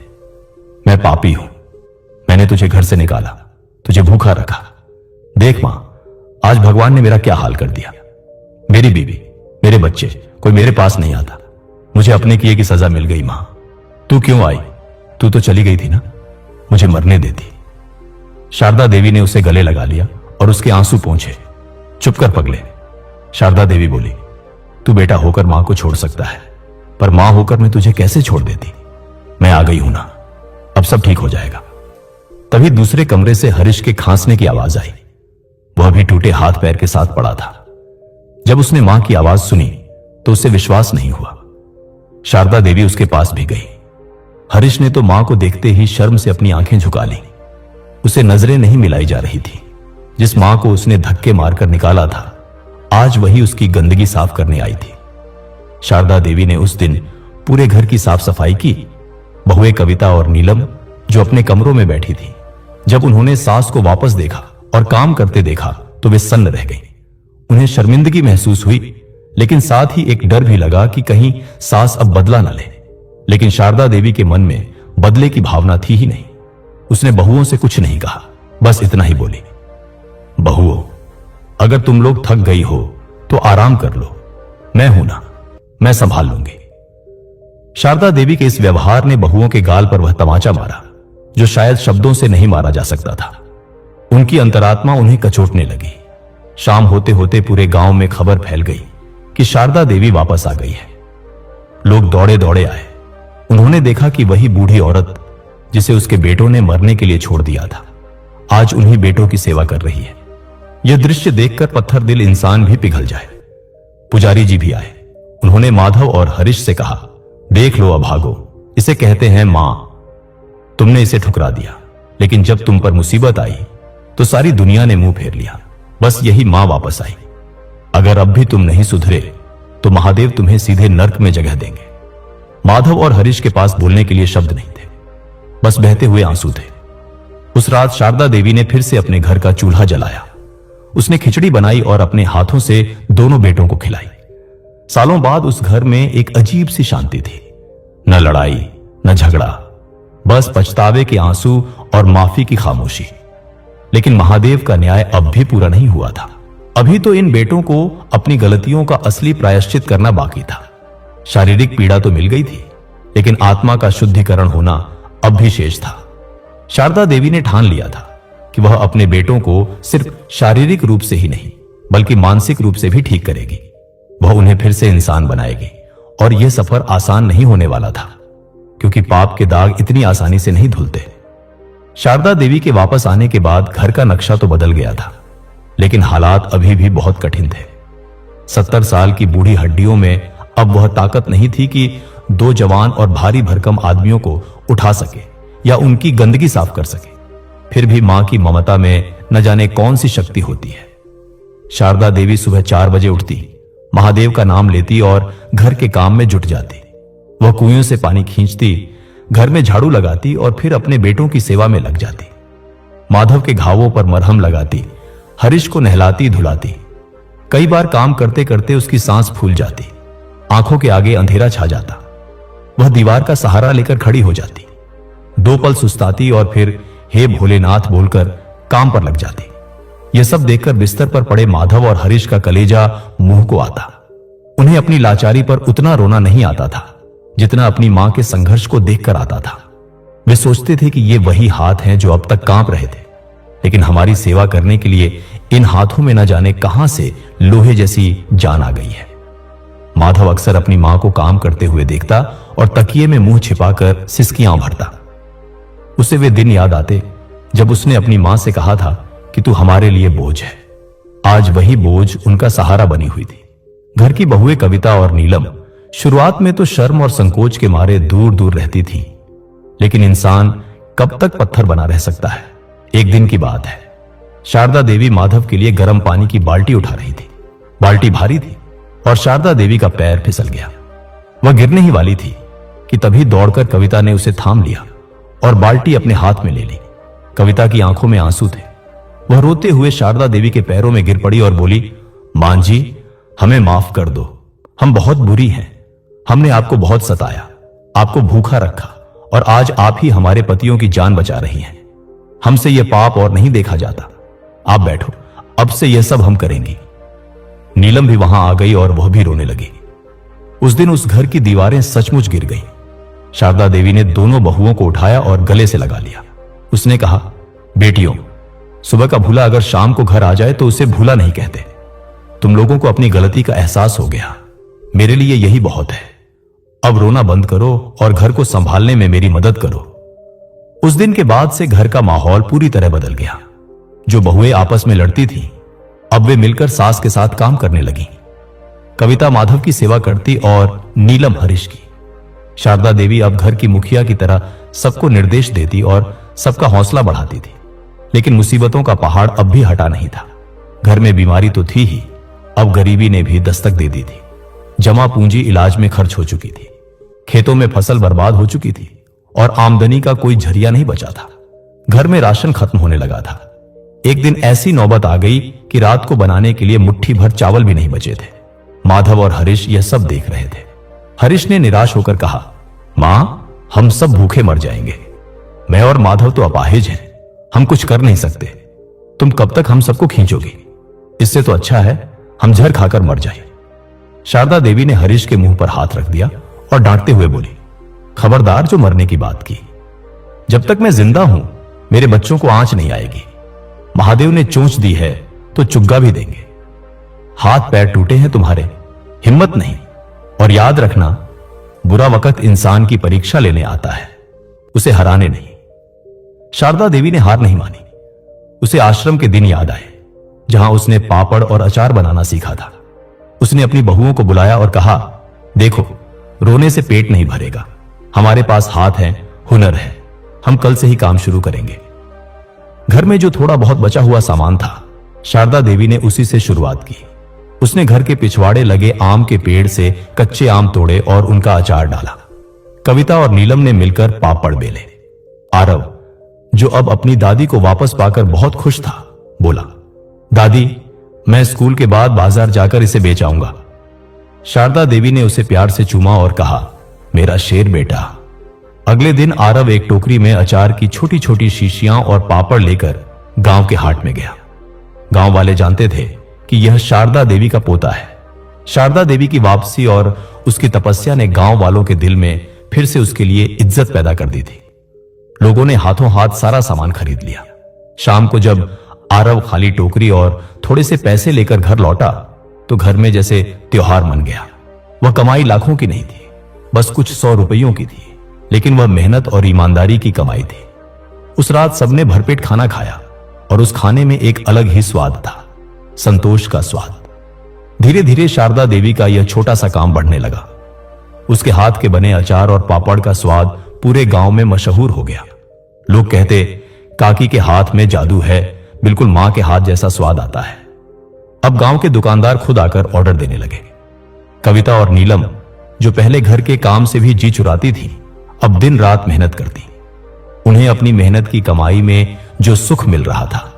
मैं पापी हूं। मैंने तुझे घर से निकाला, तुझे भूखा रखा। देख मां, आज भगवान ने मेरा क्या हाल कर दिया। मेरी बीवी, मेरे बच्चे, कोई मेरे पास नहीं आता। मुझे अपने किए की सजा मिल गई। मां, तू क्यों आई? तू तो चली गई थी ना, मुझे मरने देती। शारदा देवी ने उसे गले लगा लिया और उसके आंसू पोंछे। चुप कर पगले, शारदा देवी बोली। तू बेटा होकर मां को छोड़ सकता है, पर मां होकर मैं तुझे कैसे छोड़ देती। मैं आ गई हूं ना, अब सब ठीक हो जाएगा। तभी दूसरे कमरे से हरीश के खांसने की आवाज आई। वह भी टूटे हाथ पैर के साथ पड़ा था। जब उसने मां की आवाज सुनी तो उसे विश्वास नहीं हुआ। शारदा देवी उसके पास भी गई। हरीश ने तो मां को देखते ही शर्म से अपनी आंखें झुका ली। उसे नजरें नहीं मिलाई जा रही थी। जिस मां को उसने धक्के मारकर निकाला था, आज वही उसकी गंदगी साफ करने आई थी। शारदा देवी ने उस दिन पूरे घर की साफ सफाई की। बहुएं कविता और नीलम जो अपने कमरों में बैठी थी, जब उन्होंने सास को वापस देखा और काम करते देखा तो वे सन्न रह गईं। उन्हें शर्मिंदगी महसूस हुई, लेकिन साथ ही एक डर भी लगा कि कहीं सास अब बदला न ले। लेकिन शारदा देवी के मन में बदले की भावना थी ही नहीं। उसने बहुओं से कुछ नहीं कहा, बस इतना ही बोली, बहुओं, अगर तुम लोग थक गई हो तो आराम कर लो, मैं हूं ना, मैं संभाल लूंगी। शारदा देवी के इस व्यवहार ने बहुओं के गाल पर वह तमाचा मारा जो शायद शब्दों से नहीं मारा जा सकता था। उनकी अंतरात्मा उन्हें कचोटने लगी। शाम होते होते पूरे गांव में खबर फैल गई कि शारदा देवी वापस आ गई है। लोग दौड़े दौड़े आए। उन्होंने देखा कि वही बूढ़ी औरत जिसे उसके बेटों ने मरने के लिए छोड़ दिया था, आज उन्हीं बेटों की सेवा कर रही है। यह दृश्य देखकर पत्थर दिल इंसान भी पिघल जाए। पुजारी जी भी आए। उन्होंने माधव और हरीश से कहा, देख लो अभागो, इसे कहते हैं मां। तुमने इसे ठुकरा दिया, लेकिन जब तुम पर मुसीबत आई तो सारी दुनिया ने मुंह फेर लिया। बस यही मां वापस आई। अगर अब भी तुम नहीं सुधरे तो महादेव तुम्हें सीधे नर्क में जगह देंगे। माधव और हरीश के पास बोलने के लिए शब्द नहीं थे, बस बहते हुए आंसू थे। उस रात शारदा देवी ने फिर से अपने घर का चूल्हा जलाया। उसने खिचड़ी बनाई और अपने हाथों से दोनों बेटों को खिलाई। सालों बाद उस घर में एक अजीब सी शांति थी। न लड़ाई, न झगड़ा, बस पछतावे के आंसू और माफी की खामोशी। लेकिन महादेव का न्याय अब भी पूरा नहीं हुआ था। अभी तो इन बेटों को अपनी गलतियों का असली प्रायश्चित करना बाकी था। शारीरिक पीड़ा तो मिल गई थी, लेकिन आत्मा का शुद्धिकरण होना अब भी शेष था। शारदा देवी ने ठान लिया था कि वह अपने बेटों को सिर्फ शारीरिक रूप से ही नहीं, बल्कि मानसिक रूप से भी ठीक करेगी। वह उन्हें फिर से इंसान बनाएगी। और यह सफर आसान नहीं होने वाला था, क्योंकि पाप के दाग इतनी आसानी से नहीं धुलते। शारदा देवी के वापस आने के बाद घर का नक्शा तो बदल गया था, लेकिन हालात अभी भी बहुत कठिन थे। 70 साल की बूढ़ी हड्डियों में अब वह ताकत नहीं थी कि 2 जवान और भारी भरकम आदमियों को उठा सके या उनकी गंदगी साफ कर सके। फिर भी मां की ममता में न जाने कौन सी शक्ति होती है। शारदा देवी सुबह 4 बजे उठती, महादेव का नाम लेती और घर के काम में जुट जाती। वह कुएं से पानी खींचती, घर में झाड़ू लगाती और फिर अपने बेटों की सेवा में लग जाती। माधव के घावों पर मरहम लगाती, हरीश को नहलाती धुलाती। कई बार काम करते करते उसकी सांस फूल जाती, आंखों के आगे अंधेरा छा जाता। वह दीवार का सहारा लेकर खड़ी हो जाती, 2 पल सुस्ताती और फिर हे भोलेनाथ बोलकर काम पर लग जाती। यह सब देखकर बिस्तर पर पड़े माधव और हरीश का कलेजा मुंह को आता। उन्हें अपनी लाचारी पर उतना रोना नहीं आता था जितना अपनी मां के संघर्ष को देखकर आता था। वे सोचते थे कि ये वही हाथ हैं जो अब तक कांप रहे थे, लेकिन हमारी सेवा करने के लिए इन हाथों में न जाने कहां से लोहे जैसी जान आ गई है। माधव अक्सर अपनी मां को काम करते हुए देखता और तकिए में मुंह छिपाकर सिसकियां भरता। उसे वे दिन याद आते जब उसने अपनी मां से कहा था कि तू हमारे लिए बोझ है। आज वही बोझ उनका सहारा बनी हुई थी। घर की बहुएं कविता और नीलम शुरुआत में तो शर्म और संकोच के मारे दूर दूर रहती थी, लेकिन इंसान कब तक पत्थर बना रह सकता है। एक दिन की बात है, शारदा देवी माधव के लिए गर्म पानी की बाल्टी उठा रही थी। बाल्टी भारी थी और शारदा देवी का पैर फिसल गया। वह गिरने ही वाली थी कि तभी दौड़कर कविता ने उसे थाम लिया और बाल्टी अपने हाथ में ले ली। कविता की आंखों में आंसू थे। वह रोते हुए शारदा देवी के पैरों में गिर पड़ी और बोली, मां जी, हमें माफ कर दो, हम बहुत बुरी हैं। हमने आपको बहुत सताया, आपको भूखा रखा और आज आप ही हमारे पतियों की जान बचा रही हैं। हमसे यह पाप और नहीं देखा जाता। आप बैठो, अब से यह सब हम करेंगी। नीलम भी वहां आ गई और वह भी रोने लगी। उस दिन उस घर की दीवारें सचमुच गिर गईं। शारदा देवी ने दोनों बहुओं को उठाया और गले से लगा लिया। उसने कहा, बेटियों, सुबह का भूला अगर शाम को घर आ जाए तो उसे भूला नहीं कहते। तुम लोगों को अपनी गलती का एहसास हो गया, मेरे लिए यही बहुत है। अब रोना बंद करो और घर को संभालने में मेरी मदद करो। उस दिन के बाद से घर का माहौल पूरी तरह बदल गया। जो बहुएं आपस में लड़ती थीं, अब वे मिलकर सास के साथ काम करने लगी। कविता माधव की सेवा करती और नीलम हरीश की। शारदा देवी अब घर की मुखिया की तरह सबको निर्देश देती और सबका हौसला बढ़ाती थी। लेकिन मुसीबतों का पहाड़ अब भी हटा नहीं था। घर में बीमारी तो थी ही, अब गरीबी ने भी दस्तक दे दी थी। जमा पूंजी इलाज में खर्च हो चुकी थी। खेतों में फसल बर्बाद हो चुकी थी और आमदनी का कोई जरिया नहीं बचा था। घर में राशन खत्म होने लगा था। एक दिन ऐसी नौबत आ गई कि रात को बनाने के लिए मुट्ठी भर चावल भी नहीं बचे थे। माधव और हरीश यह सब देख रहे थे। हरीश ने निराश होकर कहा, मां, हम सब भूखे मर जाएंगे। मैं और माधव तो अपाहिज हैं, हम कुछ कर नहीं सकते। तुम कब तक हम सबको खींचोगी? इससे तो अच्छा है हम जहर खाकर मर जाए। शारदा देवी ने हरीश के मुंह पर हाथ रख दिया और डांटते हुए बोली, खबरदार जो मरने की बात की। जब तक मैं जिंदा हूं मेरे बच्चों को आंच नहीं आएगी। महादेव ने चोंच दी है तो चुग्गा भी देंगे। हाथ पैर टूटे हैं तुम्हारे, हिम्मत नहीं। और याद रखना, बुरा वक्त इंसान की परीक्षा लेने आता है, उसे हराने नहीं। शारदा देवी ने हार नहीं मानी। उसे आश्रम के दिन याद आए जहां उसने पापड़ और अचार बनाना सीखा था। उसने अपनी बहुओं को बुलाया और कहा, देखो, रोने से पेट नहीं भरेगा। हमारे पास हाथ है, हुनर है, हम कल से ही काम शुरू करेंगे। घर में जो थोड़ा बहुत बचा हुआ सामान था, शारदा देवी ने उसी से शुरुआत की। उसने घर के पिछवाड़े लगे आम के पेड़ से कच्चे आम तोड़े और उनका अचार डाला। कविता और नीलम ने मिलकर पापड़ बेले। आरव, जो अब अपनी दादी को वापस पाकर बहुत खुश था, बोला, दादी, मैं स्कूल के बाद बाजार जाकर इसे बेच आऊंगा। शारदा देवी ने उसे प्यार से चूमा और कहा, मेरा शेर बेटा। अगले दिन आरव एक टोकरी में अचार की छोटी छोटी शीशियां और पापड़ लेकर गांव के हाट में गया। गांव वाले जानते थे कि यह शारदा देवी का पोता है। शारदा देवी की वापसी और उसकी तपस्या ने गांव वालों के दिल में फिर से उसके लिए इज्जत पैदा कर दी थी। लोगों ने हाथों हाथ सारा सामान खरीद लिया। शाम को जब आरव खाली टोकरी और थोड़े से पैसे लेकर घर लौटा तो घर में जैसे त्योहार मन गया। वह कमाई लाखों की नहीं थी, बस कुछ 100 रुपयों की थी, लेकिन वह मेहनत और ईमानदारी की कमाई थी। उस रात सबने भरपेट खाना खाया और उस खाने में एक अलग ही स्वाद था, संतोष का स्वाद। धीरे धीरे शारदा देवी का यह छोटा सा काम बढ़ने लगा। उसके हाथ के बने अचार और पापड़ का स्वाद पूरे गांव में मशहूर हो गया। लोग कहते, काकी के हाथ में जादू है, बिल्कुल मां के हाथ जैसा स्वाद आता है। अब गांव के दुकानदार खुद आकर ऑर्डर देने लगे। कविता और नीलम, जो पहले घर के काम से भी जी चुराती थी, अब दिन रात मेहनत करती। उन्हें अपनी मेहनत की कमाई में जो सुख मिल रहा था,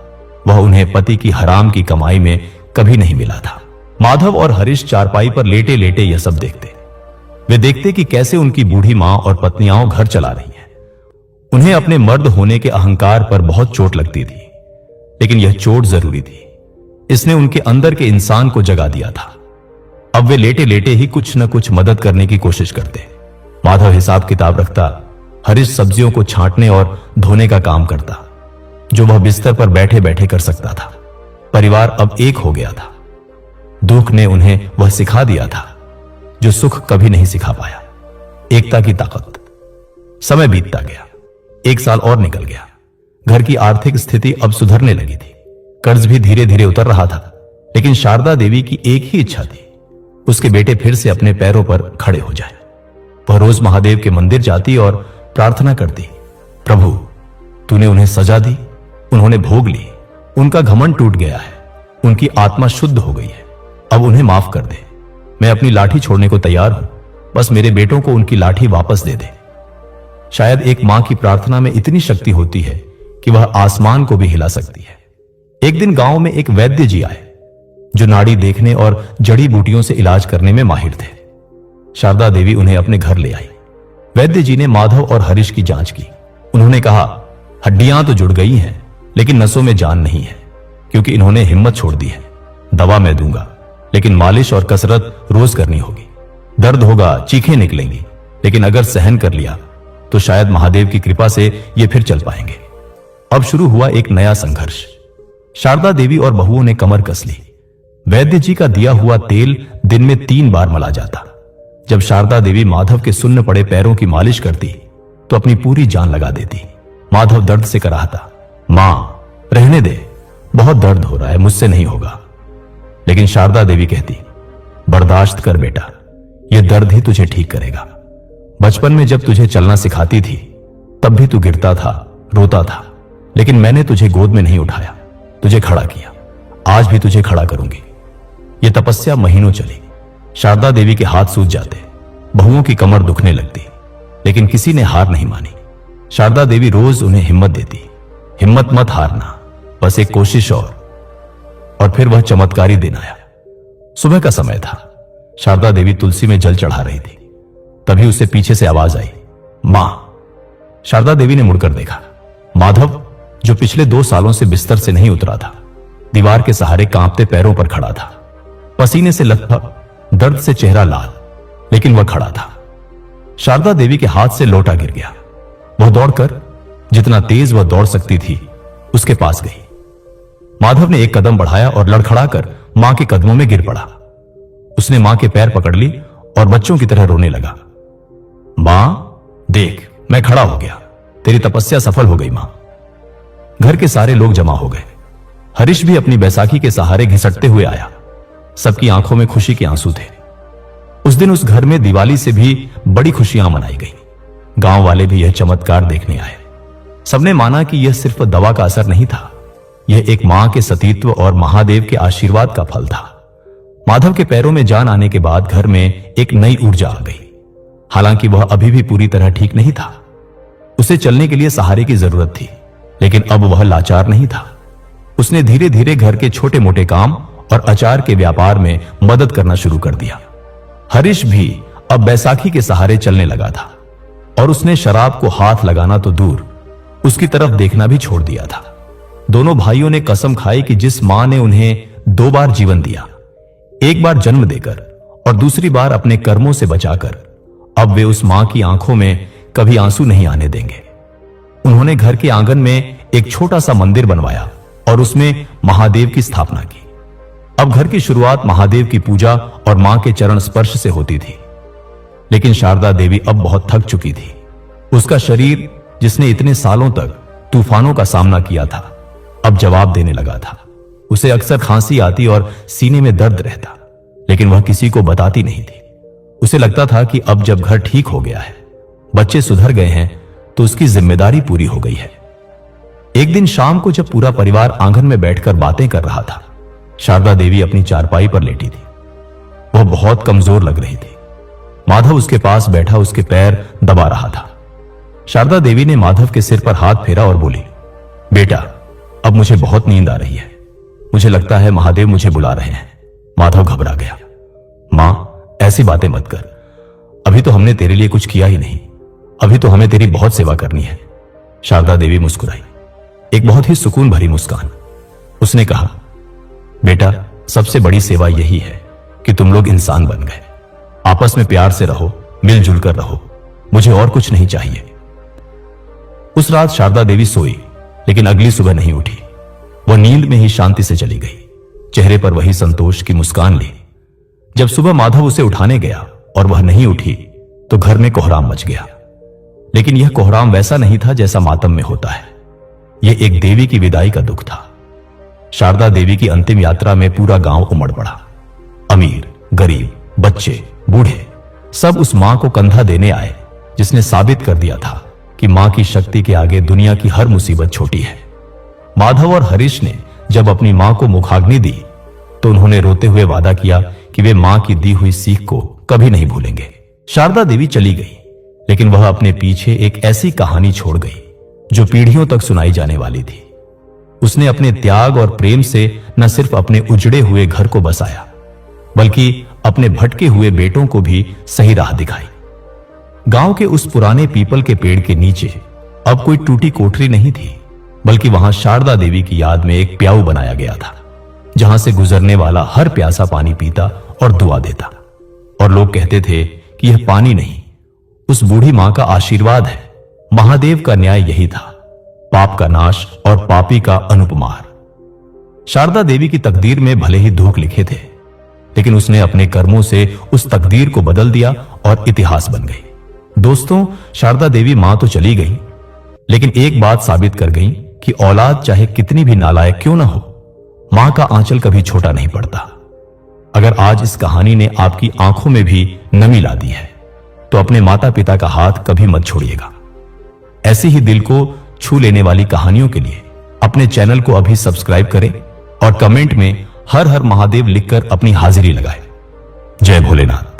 वह उन्हें पति की हराम की कमाई में कभी नहीं मिला था। माधव और हरीश चारपाई पर लेटे लेटे यह सब देखते। वे देखते कि कैसे उनकी बूढ़ी मां और पत्नियां घर चला रही हैं। उन्हें अपने मर्द होने के अहंकार पर बहुत चोट लगती थी, लेकिन यह चोट जरूरी थी। इसने उनके अंदर के इंसान को जगा दिया था। अब वे लेटे लेटे ही कुछ न कुछ मदद करने की कोशिश करते। माधव हिसाब किताब रखता, हरीश सब्जियों को छांटने और धोने का काम करता, जो वह बिस्तर पर बैठे बैठे कर सकता था। परिवार अब एक हो गया था। दुख ने उन्हें वह सिखा दिया था जो सुख कभी नहीं सिखा पाया, एकता की ताकत। समय बीतता गया, 1 साल और निकल गया। घर की आर्थिक स्थिति अब सुधरने लगी थी, कर्ज भी धीरे धीरे उतर रहा था। लेकिन शारदा देवी की एक ही इच्छा थी, उसके बेटे फिर से अपने पैरों पर खड़े हो जाए। वह रोज महादेव के मंदिर जाती और प्रार्थना करती, प्रभु तूने उन्हें सजा दी, उन्होंने भोग ली, उनका घमंड टूट गया है, उनकी आत्मा शुद्ध हो गई है, अब उन्हें माफ कर दे। मैं अपनी लाठी छोड़ने को तैयार हूं, बस मेरे बेटों को उनकी लाठी वापस दे दे। शायद एक मां की प्रार्थना में इतनी शक्ति होती है कि वह आसमान को भी हिला सकती है। एक दिन गांव में एक वैद्य जी आए, जो नाड़ी देखने और जड़ी बूटियों से इलाज करने में माहिर थे। शारदा देवी उन्हें अपने घर ले आई। वैद्य जी ने माधव और हरीश की जांच की। उन्होंने कहा, हड्डियां तो जुड़ गई हैं, लेकिन नसों में जान नहीं है, क्योंकि इन्होंने हिम्मत छोड़ दी है। दवा मैं दूंगा, लेकिन मालिश और कसरत रोज करनी होगी। दर्द होगा, चीखें निकलेंगी, लेकिन अगर सहन कर लिया तो शायद महादेव की कृपा से ये फिर चल पाएंगे। अब शुरू हुआ एक नया संघर्ष। शारदा देवी और बहुओं ने कमर कस ली। वैद्य जी का दिया हुआ तेल दिन में 3 बार मला जाता। जब शारदा देवी माधव के सुन्न पड़े पैरों की मालिश करती तो अपनी पूरी जान लगा देती। माधव दर्द से कराहता, मां रहने दे, बहुत दर्द हो रहा है, मुझसे नहीं होगा। लेकिन शारदा देवी कहती, बर्दाश्त कर बेटा, यह दर्द ही तुझे ठीक करेगा। बचपन में जब तुझे चलना सिखाती थी तब भी तू गिरता था, रोता था, लेकिन मैंने तुझे गोद में नहीं उठाया, तुझे खड़ा किया। आज भी तुझे खड़ा करूंगी। यह तपस्या महीनों चली। शारदा देवी के हाथ सूज जाते, बहुओं की कमर दुखने लगती, लेकिन किसी ने हार नहीं मानी। शारदा देवी रोज उन्हें हिम्मत देती, हिम्मत मत हारना, बस एक कोशिश और फिर वह चमत्कारी दिन आया। सुबह का समय था। शारदा देवी तुलसी में जल चढ़ा रही थी, तभी उसे पीछे से आवाज आई, मां। शारदा देवी ने मुड़कर देखा। माधव, जो पिछले 2 सालों से बिस्तर से नहीं उतरा था, दीवार के सहारे कांपते पैरों पर खड़ा था, पसीने से लथपथ, दर्द से चेहरा लाल, लेकिन वह खड़ा था। शारदा देवी के हाथ से लोटा गिर गया। वह दौड़कर, जितना तेज वह दौड़ सकती थी, उसके पास गई। माधव ने एक कदम बढ़ाया और लड़खड़ाकर मां के कदमों में गिर पड़ा। उसने मां के पैर पकड़ ली और बच्चों की तरह रोने लगा। मां देख, मैं खड़ा हो गया, तेरी तपस्या सफल हो गई मां। घर के सारे लोग जमा हो गए। हरीश भी अपनी बैसाखी के सहारे घिसटते हुए आया। सबकी आंखों में खुशी के आंसू थे। उस दिन उस घर में दिवाली से भी बड़ी खुशियां मनाई गई। गांव वाले भी यह चमत्कार देखने आए। सबने माना कि यह सिर्फ दवा का असर नहीं था, यह एक मां के सतीत्व और महादेव के आशीर्वाद का फल था। माधव के पैरों में जान आने के बाद घर में एक नई ऊर्जा आ गई। हालांकि वह अभी भी पूरी तरह ठीक नहीं था, उसे चलने के लिए सहारे की जरूरत थी, लेकिन अब वह लाचार नहीं था। उसने धीरे धीरे घर के छोटे मोटे काम और अचार के व्यापार में मदद करना शुरू कर दिया। हरीश भी अब बैसाखी के सहारे चलने लगा था और उसने शराब को हाथ लगाना तो दूर, उसकी तरफ देखना भी छोड़ दिया था। दोनों भाइयों ने कसम खाई कि जिस मां ने उन्हें 2 बार जीवन दिया, एक बार जन्म देकर और दूसरी बार अपने कर्मों से बचाकर, अब वे उस मां की आंखों में कभी आंसू नहीं आने देंगे। उन्होंने घर के आंगन में एक छोटा सा मंदिर बनवाया और उसमें महादेव की स्थापना की। अब घर की शुरुआत महादेव की पूजा और मां के चरण स्पर्श से होती थी। लेकिन शारदा देवी अब बहुत थक चुकी थी। उसका शरीर, जिसने इतने सालों तक तूफानों का सामना किया था, अब जवाब देने लगा था। उसे अक्सर खांसी आती और सीने में दर्द रहता, लेकिन वह किसी को बताती नहीं थी। उसे लगता था कि अब जब घर ठीक हो गया है, बच्चे सुधर गए हैं, तो उसकी जिम्मेदारी पूरी हो गई है। एक दिन शाम को जब पूरा परिवार आंगन में बैठकर बातें कर रहा था, शारदा देवी अपनी चारपाई पर लेटी थी। वह बहुत कमजोर लग रही थी। माधव उसके पास बैठा उसके पैर दबा रहा था। शारदा देवी ने माधव के सिर पर हाथ फेरा और बोली, बेटा, अब मुझे बहुत नींद आ रही है, मुझे लगता है महादेव मुझे बुला रहे हैं। माधव घबरा गया। मां, ऐसी बातें मत कर, अभी तो हमने तेरे लिए कुछ किया ही नहीं, अभी तो हमें तेरी बहुत सेवा करनी है। शारदा देवी मुस्कुराई, एक बहुत ही सुकून भरी मुस्कान। उसने कहा, बेटा, सबसे बड़ी सेवा यही है कि तुम लोग इंसान बन गए। आपस में प्यार से रहो, मिलजुल कर रहो, मुझे और कुछ नहीं चाहिए। उस रात शारदा देवी सोई, लेकिन अगली सुबह नहीं उठी। वह नींद में ही शांति से चली गई, चेहरे पर वही संतोष की मुस्कान ली। जब सुबह माधव उसे उठाने गया और वह नहीं उठी तो घर में कोहराम मच गया। लेकिन यह कोहराम वैसा नहीं था जैसा मातम में होता है। यह एक देवी की विदाई का दुख था। शारदा देवी की अंतिम यात्रा में पूरा गांव उमड़ पड़ा। अमीर, गरीब, बच्चे, बूढ़े सब उस मां को कंधा देने आए जिसने साबित कर दिया था कि मां की शक्ति के आगे दुनिया की हर मुसीबत छोटी है। माधव और हरीश ने जब अपनी मां को मुखाग्नि दी तो उन्होंने रोते हुए वादा किया कि वे मां की दी हुई सीख को कभी नहीं भूलेंगे। शारदा देवी चली गई, लेकिन वह अपने पीछे एक ऐसी कहानी छोड़ गई जो पीढ़ियों तक सुनाई जाने वाली थी। उसने अपने त्याग और प्रेम से न सिर्फ अपने उजड़े हुए घर को बसाया, बल्कि अपने भटके हुए बेटों को भी सही राह दिखाई। गांव के उस पुराने पीपल के पेड़ के नीचे अब कोई टूटी कोठरी नहीं थी, बल्कि वहां शारदा देवी की याद में एक प्याऊ बनाया गया था, जहां से गुजरने वाला हर प्यासा पानी पीता और दुआ देता। और लोग कहते थे कि यह पानी नहीं, उस बूढ़ी मां का आशीर्वाद है। महादेव का न्याय यही था, पाप का नाश और पापी का अनुपमार। शारदा देवी की तकदीर में भले ही दुख लिखे थे, लेकिन उसने अपने कर्मों से उस तकदीर को बदल दिया और इतिहास बन गई। दोस्तों, शारदा देवी मां तो चली गई, लेकिन एक बात साबित कर गई कि औलाद चाहे कितनी भी नालायक क्यों ना हो, मां का आंचल कभी छोटा नहीं पड़ता। अगर आज इस कहानी ने आपकी आंखों में भी नमी ला दी है, तो अपने माता पिता का हाथ कभी मत छोड़िएगा। ऐसी ही दिल को छू लेने वाली कहानियों के लिए अपने चैनल को अभी सब्सक्राइब करें और कमेंट में हर हर महादेव लिखकर अपनी हाजिरी लगाएं। जय भोलेनाथ।